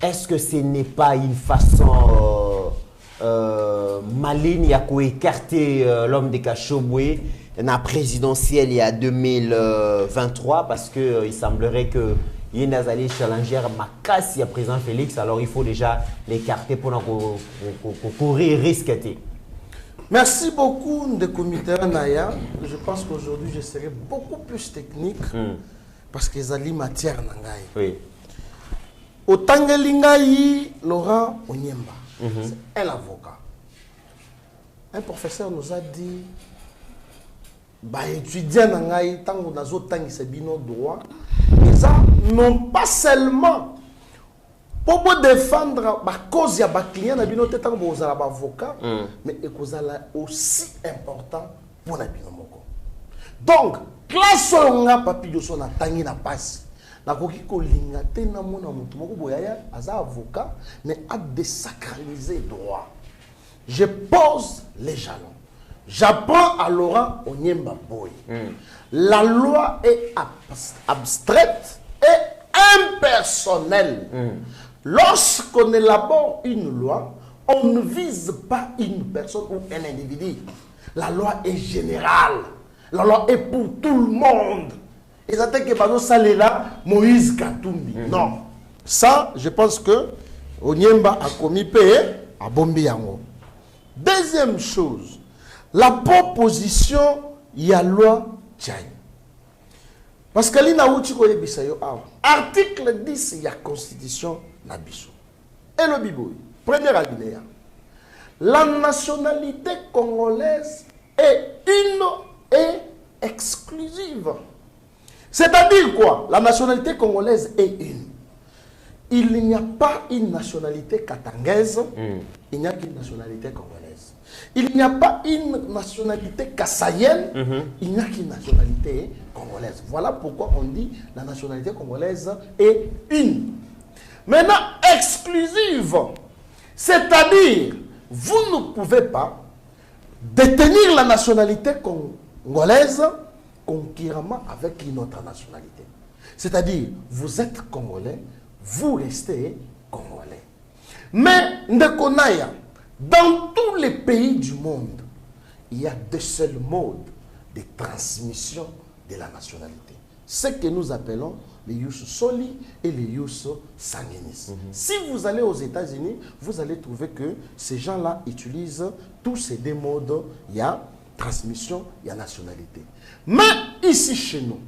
Est-ce que ce n'est pas une façon maligne à écarter l'homme de Kachobwe dans la présidentielle il y a 2023 parce qu'il semblerait que il y a des challengers Makassi à président Félix, alors il faut déjà l'écarter pour courir risque. Merci beaucoup de comité Naya. Je pense qu'aujourd'hui je serai beaucoup plus technique parce que les matière nangai. Oui. Au Tangelingaï, Laurent Onyemba, c'est un avocat. Un professeur nous a dit, étudiants nangai, tant qu'on a zotangi c'est bino droit, ils n'ont pas seulement pour défendre la cause ya client na bino tant que avocat, mais aussi important pour la bino moko. Donc, classe on papi de son tangi na passe. Nakoki kolinga te na mona mutu moko boyaya aza avocat mais a désacralisé droit. Je pose les jalons. J'apprends à Laurent Onyemba Boy. La loi est abstraite et impersonnelle. Lorsqu'on élabore une loi, on ne vise pas une personne ou un individu. La loi est générale. La loi est pour tout le monde. Et ça que Bazo Salela, Moïse Katumbi. Non. Ça, je pense que Onyemba a commis paix à Bombiyango. Deuxième chose, la proposition, il y a loi Tchani. Parce que article 10, il y a constitution Nabiso. Et le Biboui, premier alinéa. La nationalité congolaise est une et exclusive. C'est-à-dire quoi? La nationalité congolaise est une. Il n'y a pas une nationalité katangaise, il n'y a qu'une nationalité congolaise. Il n'y a pas une nationalité kassaïenne, il n'y a qu'une nationalité congolaise. Voilà pourquoi on dit la nationalité congolaise est une. Maintenant, exclusive, c'est-à-dire vous ne pouvez pas détenir la nationalité congolaise concurremment avec une autre nationalité. C'est-à-dire, vous êtes congolais, vous restez congolais. Mais, Ndekonaya, dans tous les pays du monde, il y a deux seuls modes de transmission de la nationalité. Ce que nous appelons les Yus Soli et les Yus Sanguinis. Si vous allez aux États-Unis, vous allez trouver que ces gens-là utilisent tous ces deux modes. Il y a transmission, il y a nationalité. Mais ici chez nous,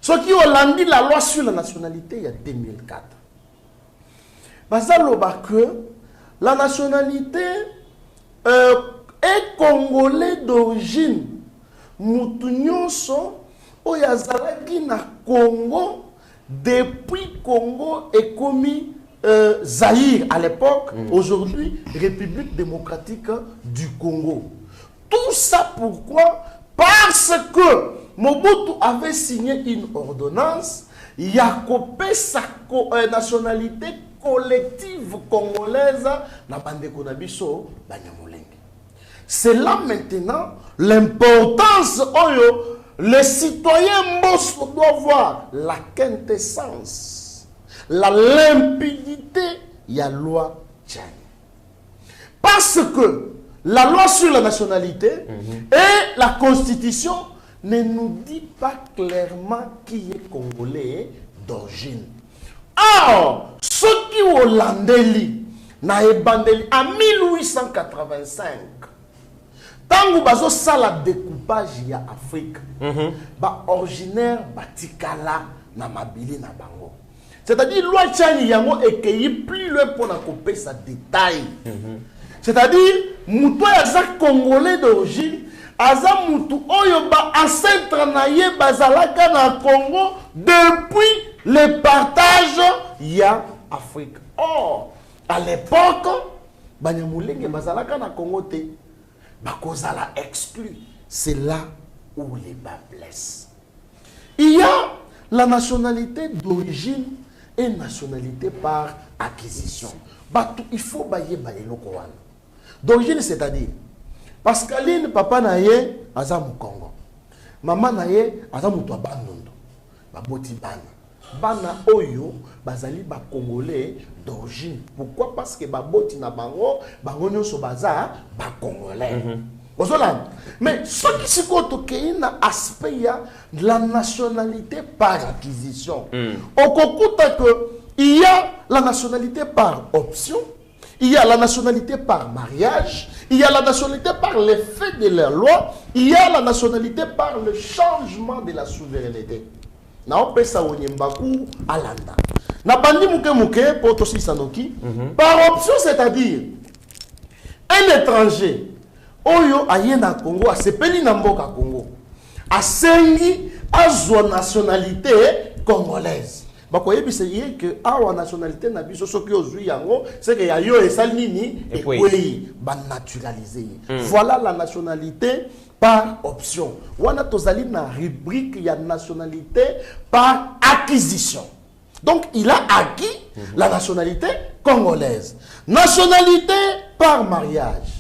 ceux qui ont dit la loi sur la nationalité il y a 2004, que la nationalité est congolais d'origine. Moutounyoso, oyazalaki na Congo, depuis Congo est commis Zaïre à l'époque, aujourd'hui République démocratique du Congo. Tout ça pourquoi? Parce que Mobutu avait signé une ordonnance, il a coupé sa nationalité collective congolaise na bande konabiso banyamulenge. C'est là maintenant l'importance, les citoyens doivent voir la quintessence, la limpidité, il y a loi Tchani. Parce que la loi sur la nationalité et la constitution ne nous dit pas clairement qui est congolais d'origine. Or, ceux qui hollandais en 1885, tant que ça la découpage ya Afrique, originaire batikala na mabili na bango. C'est-à-dire loi Tchani yango écueilli plus loin pour couper sa détail. C'est-à-dire muto ya congolais d'origine, aza mutu oyo ba ancêtre na ye bazalaka na Congo depuis le partage ya Afrique. Or, à l'époque, banyamulenge bazalaka na Congo te, bakozala exclu. C'est là où les bas blessent. Il y a la nationalité d'origine et nationalité par acquisition. Il faut bailler loko wana. D'origine, c'est-à-dire, Pascaline, papa naye, aza mu Congo. Maman naye, aza mu toa banondo. Baboti bana. Bana oyo, bazali ba Congolais d'origine. Pourquoi? Parce que baboti na bango, bango nyonso baza ba Congolais. Mais ce qui se compte, il y a un aspect de la nationalité par acquisition. Au concours, il y a la nationalité par option, il y a la nationalité par mariage, il y a la nationalité par l'effet de la loi, il y a la nationalité par le changement de la souveraineté. Na opesa wonyembaku alanda. Na bandi muke poto sisanoki par option, c'est-à-dire un étranger oyo ayenda Congo asepeli na mboka Congo asengi azwa nationalité congolaise. Bakoyebisa ye que awa nationalité na biso soki ozwi yango c'est que ya yo esali nini ekweyi ba naturaliser. Voilà la nationalité par option. Wana tozali na rubrique ya nationalité par acquisition. Donc il a acquis la nationalité congolaise. Nationalité par mariage.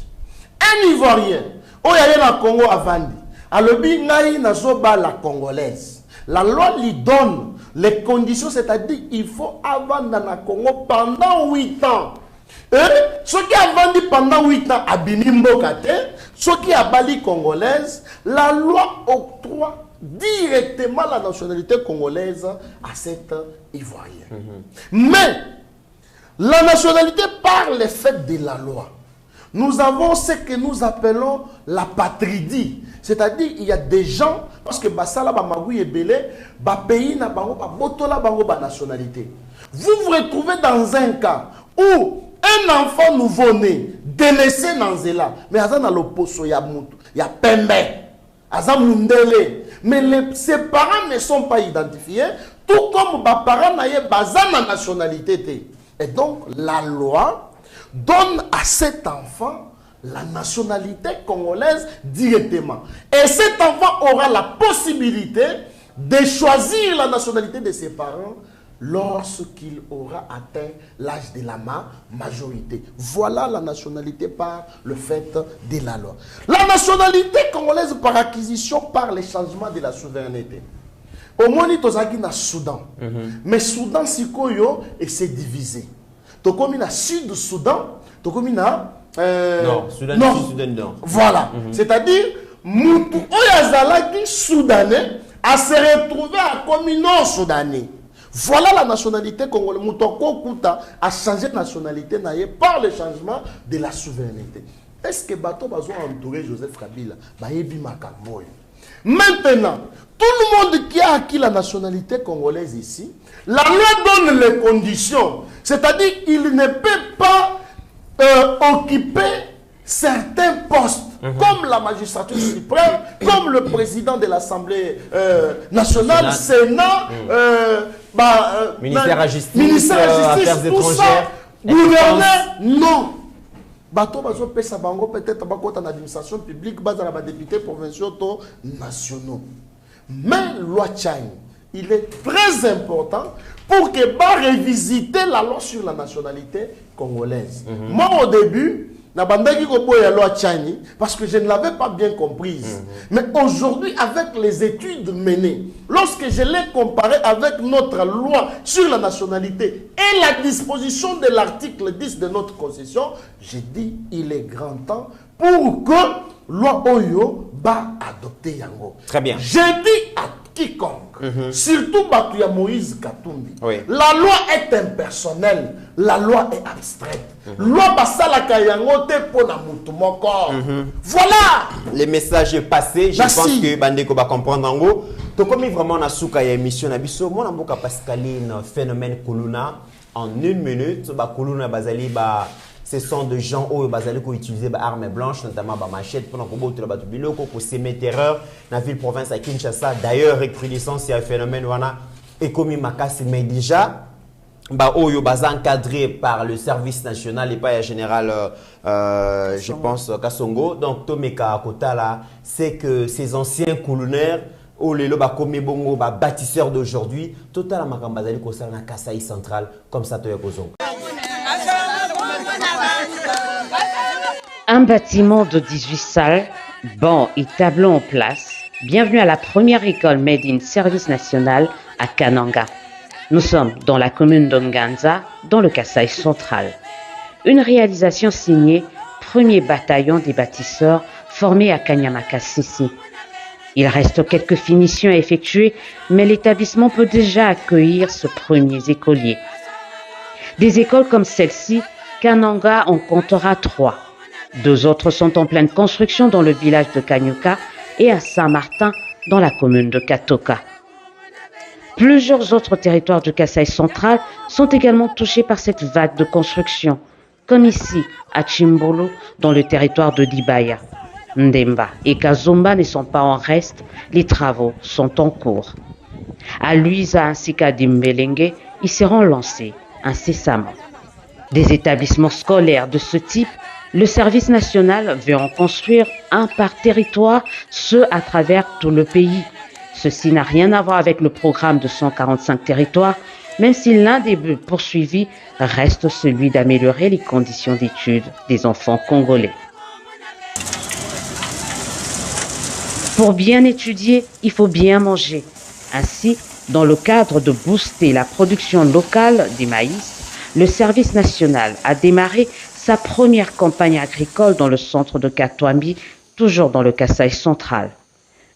Un Ivoirien, oyaye na Congo avandi, alobi ngai nazoba la congolaise. La loi lui donne les conditions, c'est-à-dire il faut avandi na Congo pendant 8 ans. Et ceux qui avandi pendant 8 ans à Binimbo-Kate, ceux qui abali congolaise, la loi octroie directement la nationalité congolaise à cet Ivoirien. Mais la nationalité par l'effet de la loi. Nous avons ce que nous appelons la patridie. C'est-à-dire il y a des gens, parce que basala ba magui ebele, ba pays na bango ba botola bango ba nationalité. Vous vous retrouvez dans un cas où un enfant nouveau-né délaissé dans Zela, mais aza na loposo ya mutu, ya pembe, aza mundele, mais ses parents ne sont pas identifiés, tout comme ba parents na ye baza na nationalité. Et donc la loi donne à cet enfant la nationalité congolaise directement. Et cet enfant aura la possibilité de choisir la nationalité de ses parents lorsqu'il aura atteint l'âge de la majorité. Voilà la nationalité par le fait de la loi. La nationalité congolaise par acquisition par le changement de la souveraineté. Au moins, nous avons na Soudan. Mais Soudan, sikoyo, et c'est divisé. Tokomi na Sud-Soudan, Tokomi na Soudan Nord. Voilà. C'est-à-dire, Moutou Oyazalaki Soudanais a se retrouvé à Komi Nord-Soudanais. Voilà la nationalité congolaise. Moutoko Kouta a changé de nationalité par le changement de la souveraineté. Est-ce que Bato Bazo a entouré Joseph Kabila? Bayebi Makamoy. Maintenant, tout le monde qui a acquis la nationalité congolaise ici, la loi donne les conditions. C'est-à-dire qu'il ne peut pas occuper certains postes, comme la magistrature suprême, comme le président de l'Assemblée nationale, Sénat, ministère à justice, affaires étrangères, gouverneur, non. Bato bazo pesa bango peut-être bakota na administration publique, bazala ba députés provinciaux to nationaux. Mais loi Tchani, il est très important pour que ba revisiter la loi sur la nationalité congolaise. Moi au début, parce que je ne l'avais pas bien comprise. Mais aujourd'hui, avec les études menées, lorsque je l'ai comparé avec notre loi sur la nationalité et la disposition de l'article 10 de notre Constitution, j'ai dit il est grand temps pour que loi Oyo va adopter Yango. Très bien. J'ai dit à quiconque, surtout Batuya Moïse Katumbi, Oui. la loi est impersonnelle, la loi est abstraite. Loi basala kayango te pona mutu moko. Voilà. Le message est passé. Je Merci. pense que Bandeko va comprendre en gros. Donc comme vraiment na souka ya émission na biso, moi namboka Pascaline phénomène Kuluna en 1 minute, ba Kuluna bazali ba ce sont des gens où bazali ko utiliser ba armes blanches, notamment ba machette pour boto la batu biloko pour semer terreur na ville province à Kinshasa. D'ailleurs recrudescence ya phénomène wana ekomi makasi mais déjà bah, Oyo baza encadré par le service national et pas général, je pense, Kasongo. Donc, Tomeka Kotala, c'est que ces anciens colonnaires, Olelo Bakomi Bongo, bâtisseurs d'aujourd'hui, Total Makambazali Kosala na Kasaï central, comme ça, Toya Kozongo. Un bâtiment de 18 salles, bancs et tableaux en place. Bienvenue à la première école Made in Service National à Kananga. Nous sommes dans la commune d'Onganza, dans le Kasaï central. Une réalisation signée premier bataillon des bâtisseurs formé à Kanyamakasisi. Il reste quelques finitions à effectuer, mais l'établissement peut déjà accueillir ce premier écolier. Des écoles comme celle-ci, Kananga en comptera 3. 2 autres sont en pleine construction dans le village de Kanyuka et à Saint-Martin dans la commune de Katoka. Plusieurs autres territoires du Kasaï central sont également touchés par cette vague de construction, comme ici à Chimbolo dans le territoire de Dibaya. Ndemba et Kazumba ne sont pas en reste, les travaux sont en cours. À Luisa ainsi qu'à Dimbelenge, ils seront lancés incessamment. Des établissements scolaires de ce type, le service national veut en construire un par territoire, ce à travers tout le pays. Ceci n'a rien à voir avec le programme de 145 territoires, même si l'un des buts poursuivis reste celui d'améliorer les conditions d'études des enfants congolais. Pour bien étudier, il faut bien manger. Ainsi, dans le cadre de booster la production locale des maïs, le service national a démarré sa première campagne agricole dans le centre de Katwambi, toujours dans le Kasaï central.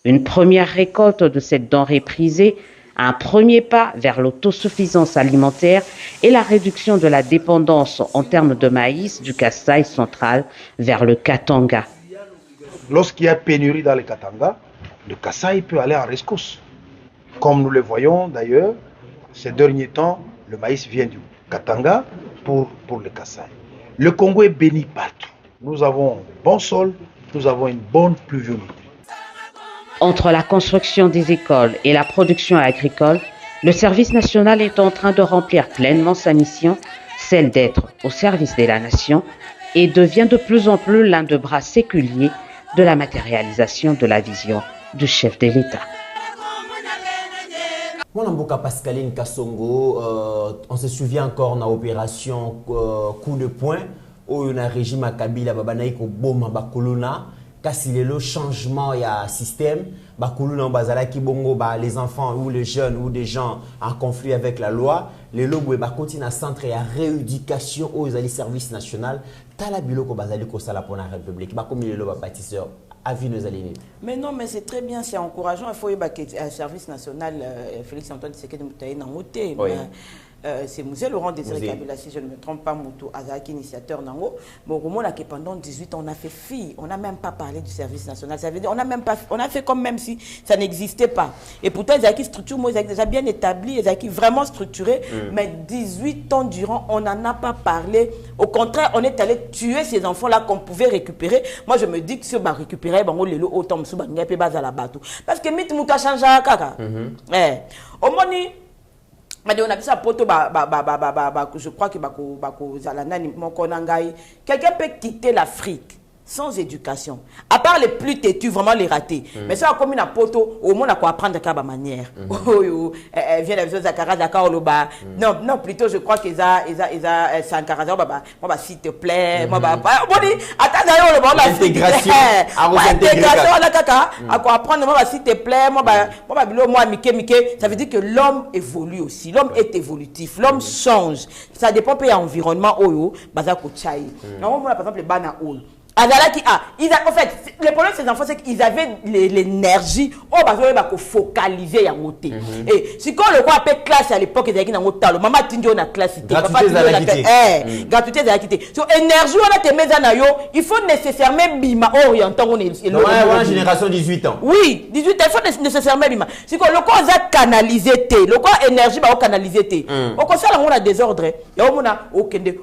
Une première récolte de cette denrée prisée, un premier pas vers l'autosuffisance alimentaire et la réduction de la dépendance en termes de maïs du Kasaï central vers le Katanga. Lorsqu'il y a pénurie dans le Katanga, le Kasaï peut aller en rescousse. Comme nous le voyons d'ailleurs, ces derniers temps, le maïs vient du Katanga pour le Kasaï. Le Congo est béni partout. Nous avons un bon sol, nous avons une bonne pluviométrie. Entre la construction des écoles et la production agricole, le service national est en train de remplir pleinement sa mission, celle d'être au service de la nation, et devient de plus en plus l'un des bras séculiers de la matérialisation de la vision du chef de l'État. Mwanamboka Pascaline Kasongo, on se souvient encore de l'opération coup de poing où on a régime à Kabila Babanaïko Boma Bakuluna. Kasi le changement il y a système Bakuluna Bazala Kibongo les enfants ou les jeunes ou des gens en conflit avec la loi les lobes continue à centre à rééducation aux services national tala biloko bazali ko sala pour la République comme les lobes bâtisseurs avis nos alliés. Mais non, mais c'est très bien, c'est encourageant. Il faut y avoir un service national, Félix Antoine Tshisekedi Moutaye Nangote. C'est M. Laurent Désiré Kabila, si je ne me trompe pas, Moutou Azaki, initiateur Nango. Mais au moment que pendant 18 ans, on a fait fi, on n'a même pas parlé du service national. Ça veut dire, on a fait comme même si ça n'existait pas. Et pourtant, Azaki structure, moi, Azaki déjà bien établi, Azaki vraiment structuré. Mais 18 ans durant, on n'en a pas parlé. Au contraire, on est allé tuer ces enfants-là qu'on pouvait récupérer. Moi, je me dis que si on va récupérer, on va autant me souba, parce que mit mouta change à kaka. Au moni. On a vu ça poto je crois que quelqu'un peut quitter l'Afrique sans éducation. À part les plus têtus, vraiment les ratés. Mais ça, comme une poto, au moins, on peut apprendre à ma manière. Elle vient de Zakara, non, non, plutôt, je crois qu'ils ont Sankara, moi, s'il te plaît, moi, attends, l'intégration. Intégration, la caca, à quoi apprendre, moi, s'il te plaît, moi, Mike, ça veut dire que l'homme évolue aussi. L'homme est évolutif. L'homme change. Ça dépend de l'environnement, Bazako Chai. Non, par exemple, les Bana Oul. En fait, le problème de ces enfants, c'est qu'ils avaient l'énergie, ils focaliser à côté. Et si quand le roi appelle classe à l'époque, ils avaient un maman tindio na classe, gratuité de la quitté. Sur énergie, on a tes maisons, il faut nécessairement bima orientant. On a génération 18 ans. Oui, 18 ans, il faut nécessairement bima. Si quand le corps a canalisé, le corps énergie va canaliser. Au conseil, on a désordre. Il y a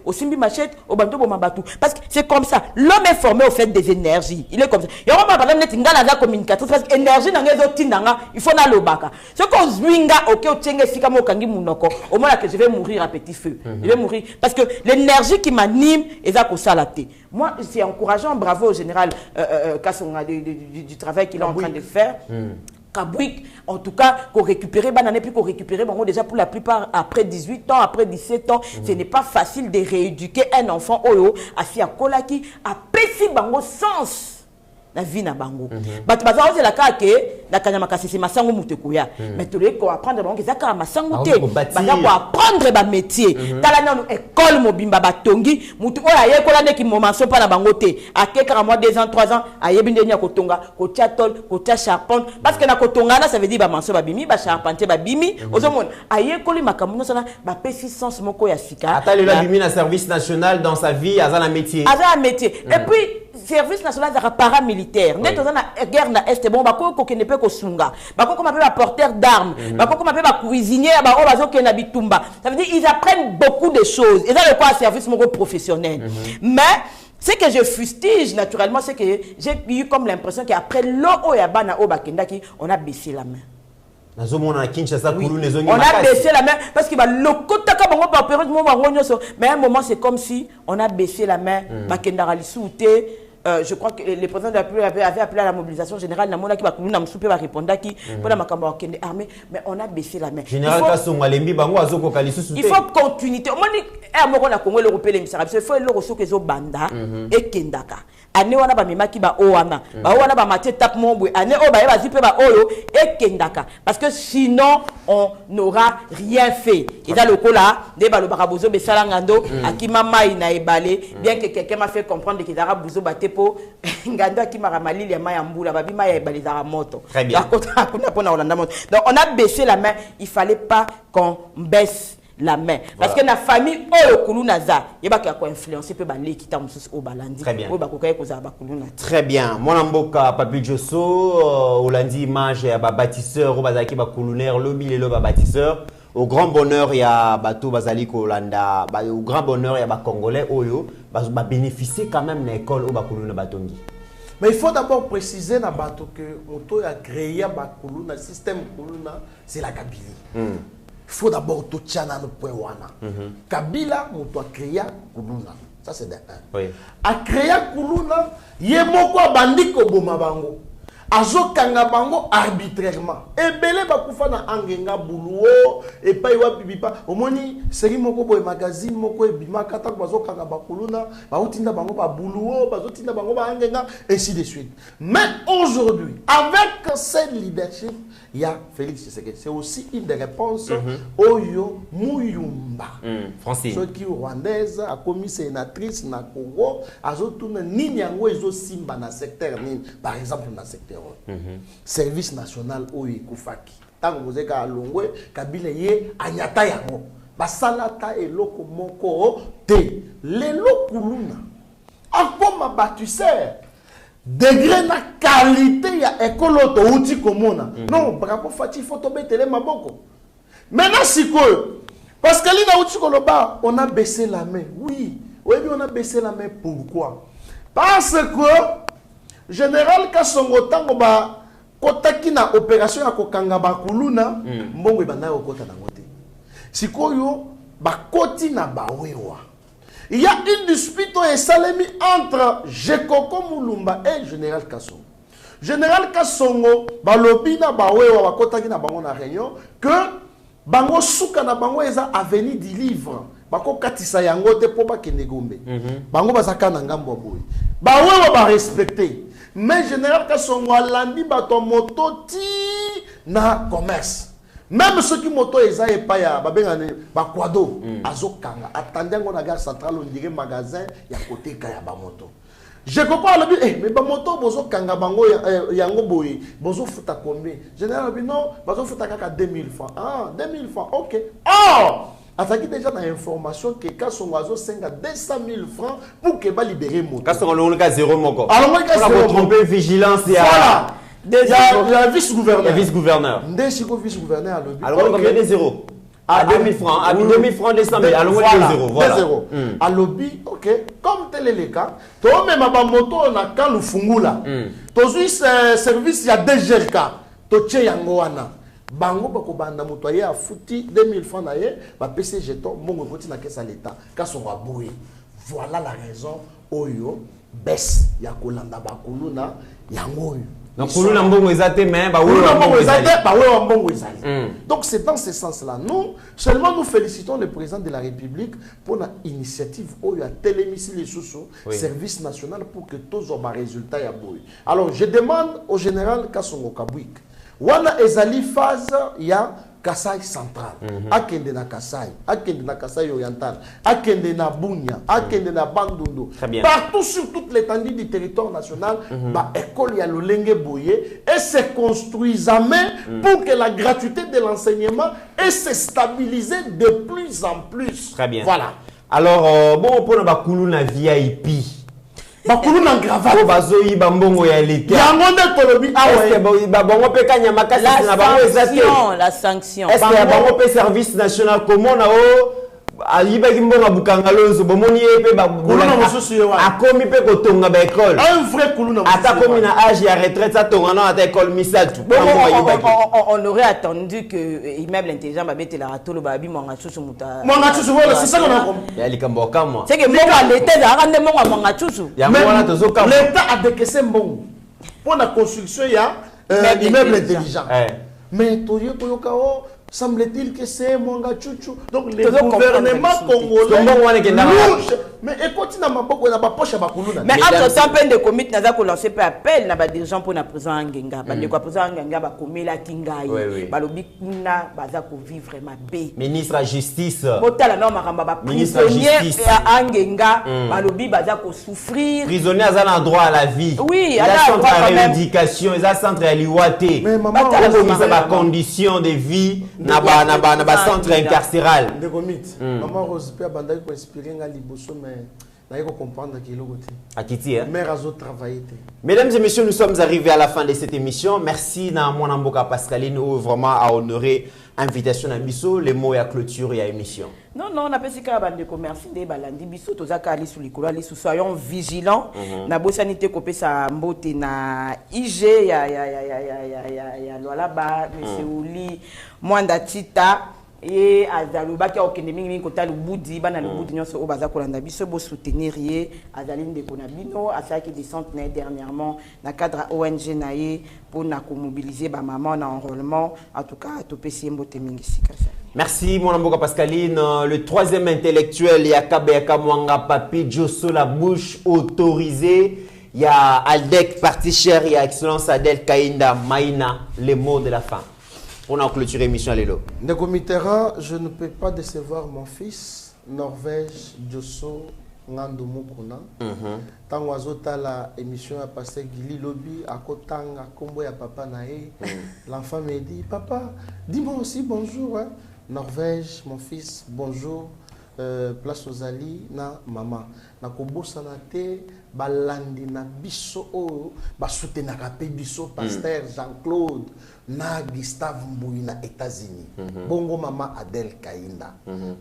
au simbi machette, au bandeau, au mabatou. Parce que c'est comme ça. L'homme est formé au fait des énergies. Il est comme ça. Il y a un problème de communicatrice parce que l'énergie dans les autres il faut na lobaka. Ce qu'on zwinga OK au tenge sika mo kangi munoko. Au moins que je vais mourir à petit feu. Je vais mourir parce que l'énergie qui m'anime est à salaté. Moi, c'est encourageant, bravo au général Kassonga du travail qu'il est en train de faire. Kabouik, en tout cas, qu'on récupère, puis qu'on récupère, déjà pour la plupart, après 18 ans, après 17 ans, ce n'est pas facile de rééduquer un enfant à Fia Kolaki, à Pessi Bango sens. La vie na bango. But c'est la cas que la kanyamaka c'est masango mutekuya. Mais tu les ko apprendre bango ça ka masango te. Baza ko apprendre ba métier. Tala na école mobimba batongi mutu oya ye ko la ne ki momention pa na bango te. Akeka moi 2 ans 3 ans ayebi ndenya ko tonga ko tiatol ko tia charpente parce que na ko tonga na ça veut dire ba mention ba bimi ba charpentier ba bimi ozomona aye ko li makamuno sana ba pesi sens moko ya sika. Ata le la bimi na service national dans sa vie azana métier. Azana métier. Et puis service national de paramilitaire. Net dans la guerre na est bon bako ko ne peut ko sunga. Bako ko m'appelle porteur d'armes. Bako ko m'appelle cuisinier ba bazo ke na bitumba. Ça veut dire ils apprennent beaucoup de choses. Et ça le quoi service mon professionnel. Mais ce que je fustige naturellement c'est que j'ai eu comme l'impression qu'après l'eau ya bana o bakendaki on a baissé la main. On a baissé la main parce qu'il va le côté mais à un moment c'est comme si on a baissé la main. Je crois que le président de la République avait appelé à la mobilisation générale. Mais on a baissé la main. Il faut continuité. Il faut le banda et kendaka. Ane wana ba memaki ba owana ba wana ba maté tap mombwe ane o ba ba zipe ba oyo et kendaka parce que sinon on n'aura rien fait et dans le cola de ba lo barabozo be salangando akima mai na ebale bien que quelqu'un m'a fait comprendre que dara bozo batepo ngando akima ramalili ya mai ambula ba bima ya ebale za moto donc on a baissé la main. Il fallait pas qu'on baisse la main parce que la famille naza influencer peut au balandi très bien mon amboka Papi Josso Olandi image ya bâtisseur bazaki ba colonnaire lobby le bâtisseur au grand bonheur ya bato bazali kolanda au grand bonheur ya ba congolais oyo ba bénéficier quand même na école au ba colonnaire batongi. Mais il faut d'abord préciser na bato que moto a créé ba colonnaire système colonnaire c'est la Kabylie. Il faut d'abord tout tchana le point wana. Kabila moto a créé Kuluna. Ça c'est d'un. Oui. A créé Kuluna, yemoko bandiko boma bango. Azo kanga bango arbitrairement. Ebele bakufa na angenga buluo et pa iwa bibipa. Omoni série moko boy magazine moko ebima kata bazo kanga bakuluna, ba utinda bango ba buluo, bazo tinda bango ba angenga ainsi de suite. Mais aujourd'hui, avec cette leadership, il y a Félix Tshisekedi. C'est aussi une des réponses Oyo Muyumba. Francine. Ceux qui rwandaise a commis sénatrice na Congo, azo tuna nini yango ezo simba na secteur nini, par exemple na secteur service national Oyo Kufaki. Tango mozeka alongwe Kabila ye anyata yango. Basalata eloko moko te. Lelo kuluna. Akoma bâtisseur. Degré na qualité ya école to outi komona. Non, bravo Fati photo betele maboko. Maintenant sikoyo parce que l'ina outi koloba, on a baissé la main. Oui, on a baissé la main pourquoi? Parce que général Kasongo tango ba kotaki na opération ya kokanga ba kuluna, mbongo banda okota na ngote. Sikoyo ba koti na ba wewa. Il y a une dispute et salemi entre Jekoko Moulumba et Général Kassongo. Général Kassongo, balobi na bawewa bakotaki na bango na réunion que bango suka na bango eza avenue du livre. Bako katisa yango te po ba kende Gombe. Bango bazaka na ngambo boy. Bawewa ba respecter. Mais Général Kassongo alandi bato moto ti na commerce. Même ceux qui moto eza epaya babengane bakwado azokanga attendango na gare centrale on dirait magasin ya côté kaya ba moto. Je comprends mais ba moto bozo kanga bango yango boy bozo futa combien? Général non bozo futa kaka 2000 francs. Ah 2000 francs. OK. Oh Ataki déjà dans l'information que Kassongo azo senga 200 000 francs pour que ba libérer moto. Kassongo le ka zéro moko. Alors moi ka zéro tromper vigilance ya. Voilà. Il y a vice-gouverneur. Il y a vice-gouverneur. Ndeshiko vice-gouverneur. Alors combien de zéro? À 2000 francs, à 2000 francs, 200 000. Alors, voilà, 0. Voilà. 0. À lobby, ok. Comme tel est le cas, toi même à moto, on a quand le fungula. Toi, service, il y a des GRK. Toi, tu es yangoana. Bango, bako banda motoyer a fouti 2000 francs naie, ba PC jeton, mongo koti na caisse à l'état. Kaso wa boué. Voilà la raison. Oyo, baisse, ya kolanda bakuluna, yangoyo. Donc, pour nous, donc, c'est dans ce sens-là. Nous, seulement nous félicitons le président de la République pour l'initiative où il y a télémissi les sous service national pour que tous aient des résultats. Alors, je demande au général Kassongo Kabouik. Wana ezali phase, il y a Kassai central, akende na Kassai oriental, akende na Bunia, akende na Bandundu. Partout sur toute l'étendue du territoire national, ba école ya lolenge boye et se construisent à main pour que la gratuité de l'enseignement et se stabiliser de plus en plus. Très bien. Voilà. Alors bon pour na bakulu na VIP. Bakulu na gravate bazoyi bambongo ya leta yango nde tolobi awe bango pe kanya makasi na bango ezate la sanction est-ce que bango pe service national comment na o ayiba kimbonga bukangalozo bomoni epe kuluna mususu yo akomi pe kotonga ba école un vrai kuluna mususu ata komi na âge ya retraite ça tonga na ata école misatu on aurait attendu que immeuble intelligent ba bete la ratolo ba bi mwanga chusu muta mwanga chusu voilà c'est ça qu'on a compris ya likambo kama c'est que mwanga l'état za rande mwanga chusu ya mwanga tozo kama l'état a décaissé mbongo pour la construction ya immeuble intelligent mais toyo koyoka o semble-t-il que c'est Mwanga Chuchu. Donc le gouvernement congolais mais écoute na maboko na ba poche ba kuluna. Mais entre-temps peine de comité naza ko lancer peu appel na ba dirigeant pour na président Ngenga. Ba de quoi président Ngenga ba komela kingai. Ba lobi kuna baza ko vivre ma bé. Ministre de la justice. Botala na makamba ba prisonnier ya Ngenga ba lobi baza ko souffrir. Prisonnier aza na droit à la vie. Oui, il a centre à rééducation, il a centre à liwate. Mais maman, ça ba condition de vie na ba centre incarcéral. De comite. Maman Rose pe abandaki ko inspirer nga liboso mais na yeko comprendre que l'autre. Akiti hein. Mère azo travailler. Mesdames et messieurs, nous sommes arrivés à la fin de cette émission. Merci na mon amboka Pascaline vraiment à honorer invitation à biso les mots et à clôture et à émission. Non, on a pas si qu'à bande de commerce des balandi biso tozaka ali sous likolo ali sous soyons vigilants. Na bosanité kopé sa mbote na IG ya lola ba monsieur Oli Mwanda Tita et azaluba ki okende mingi kota lubudi bana lubudi nyonso o baza kolanda biso bo soutenir ye azaline de konabino asaki des centenaires dernièrement na cadre ONG naie pour na ko mobiliser ba maman na enrôlement en tout cas to pesi mbote mingi sikasa. Merci mon amboka Pascaline. Le troisième intellectuel Yakabe Yakamwanga Papi Josso la bouche autorisée. Il y a Aldec Parti Cher, il y a Excellence Adel Kainda Maïna, les mots de la fin. On a clôturé l'émission à l'élo. Nego Mitterrand, je ne peux pas décevoir mon fils, Norvège Josso Ngando Mukuna. Tant azota la émission a passé Gili Lobby à Kotanga Kombo ya papa nae. L'enfant me dit papa, dis-moi aussi bonjour hein. Norvège, mon fils, bonjour. Place aux Ali na maman. Na kobo sanate balandi na biso oyo basoutenaka pe biso pasteur Jean-Claude na Gustave Mbouyi na États-Unis. Bongo mama Adèle Kainda.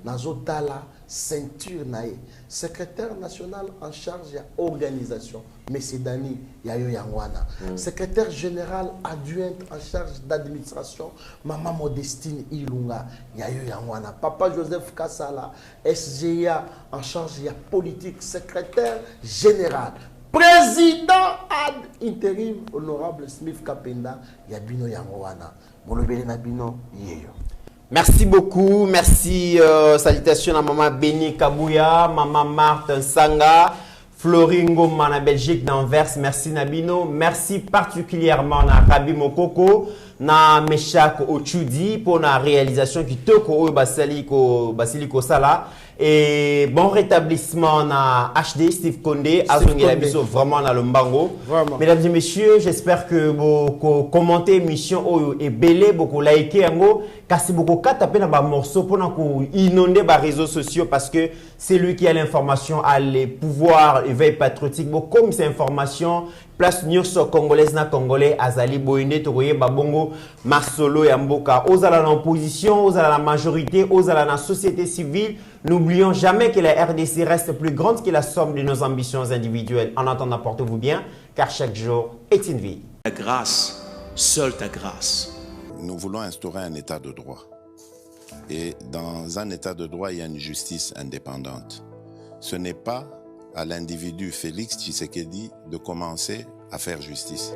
Nazotala ceinture nae, secrétaire national en charge de l'organisation, M. Dani Yayo Yangwana. Secrétaire général adjointe en charge d'administration, Maman Modestine Ilunga Yayo Yangwana. Papa Joseph Kassala, SGA en charge de la politique, secrétaire général. Président ad intérim, honorable Smith Kapenda Yabino Yangwana. Molobele Nabino Yeyo. Merci beaucoup, merci, salutations à maman Béni Kabouya, maman Marthe Sanga, Floringo Mana Belgique d'Anvers, merci Nabino, merci particulièrement à Rabi Mokoko, na Meshak Ochudi pour la réalisation qui te ko Basiliko Sala. Et bon rétablissement na HD Steve Condé, vraiment dans le mbango. Mesdames et messieurs, j'espère que vous commentez l'émission et belé beaucoup liker ngo kasi beaucoup taper na ba morceau pour inonder les réseaux sociaux parce que c'est lui qui a l'information, a les pouvoirs, éveil patriotique. Bon, comme ces informations place nyonso congolaise na congolais azali boyende tokoye babongo masolo ya mboka ozala na opposition, ozala la majorité, ozala na société civile. N'oublions jamais que la RDC reste plus grande que la somme de nos ambitions individuelles. En attendant, portez-vous bien, car chaque jour est une vie. Ta grâce, seule ta grâce. Nous voulons instaurer un état de droit. Et dans un état de droit, il y a une justice indépendante. Ce n'est pas à l'individu Félix Tshisekedi de commencer à faire justice.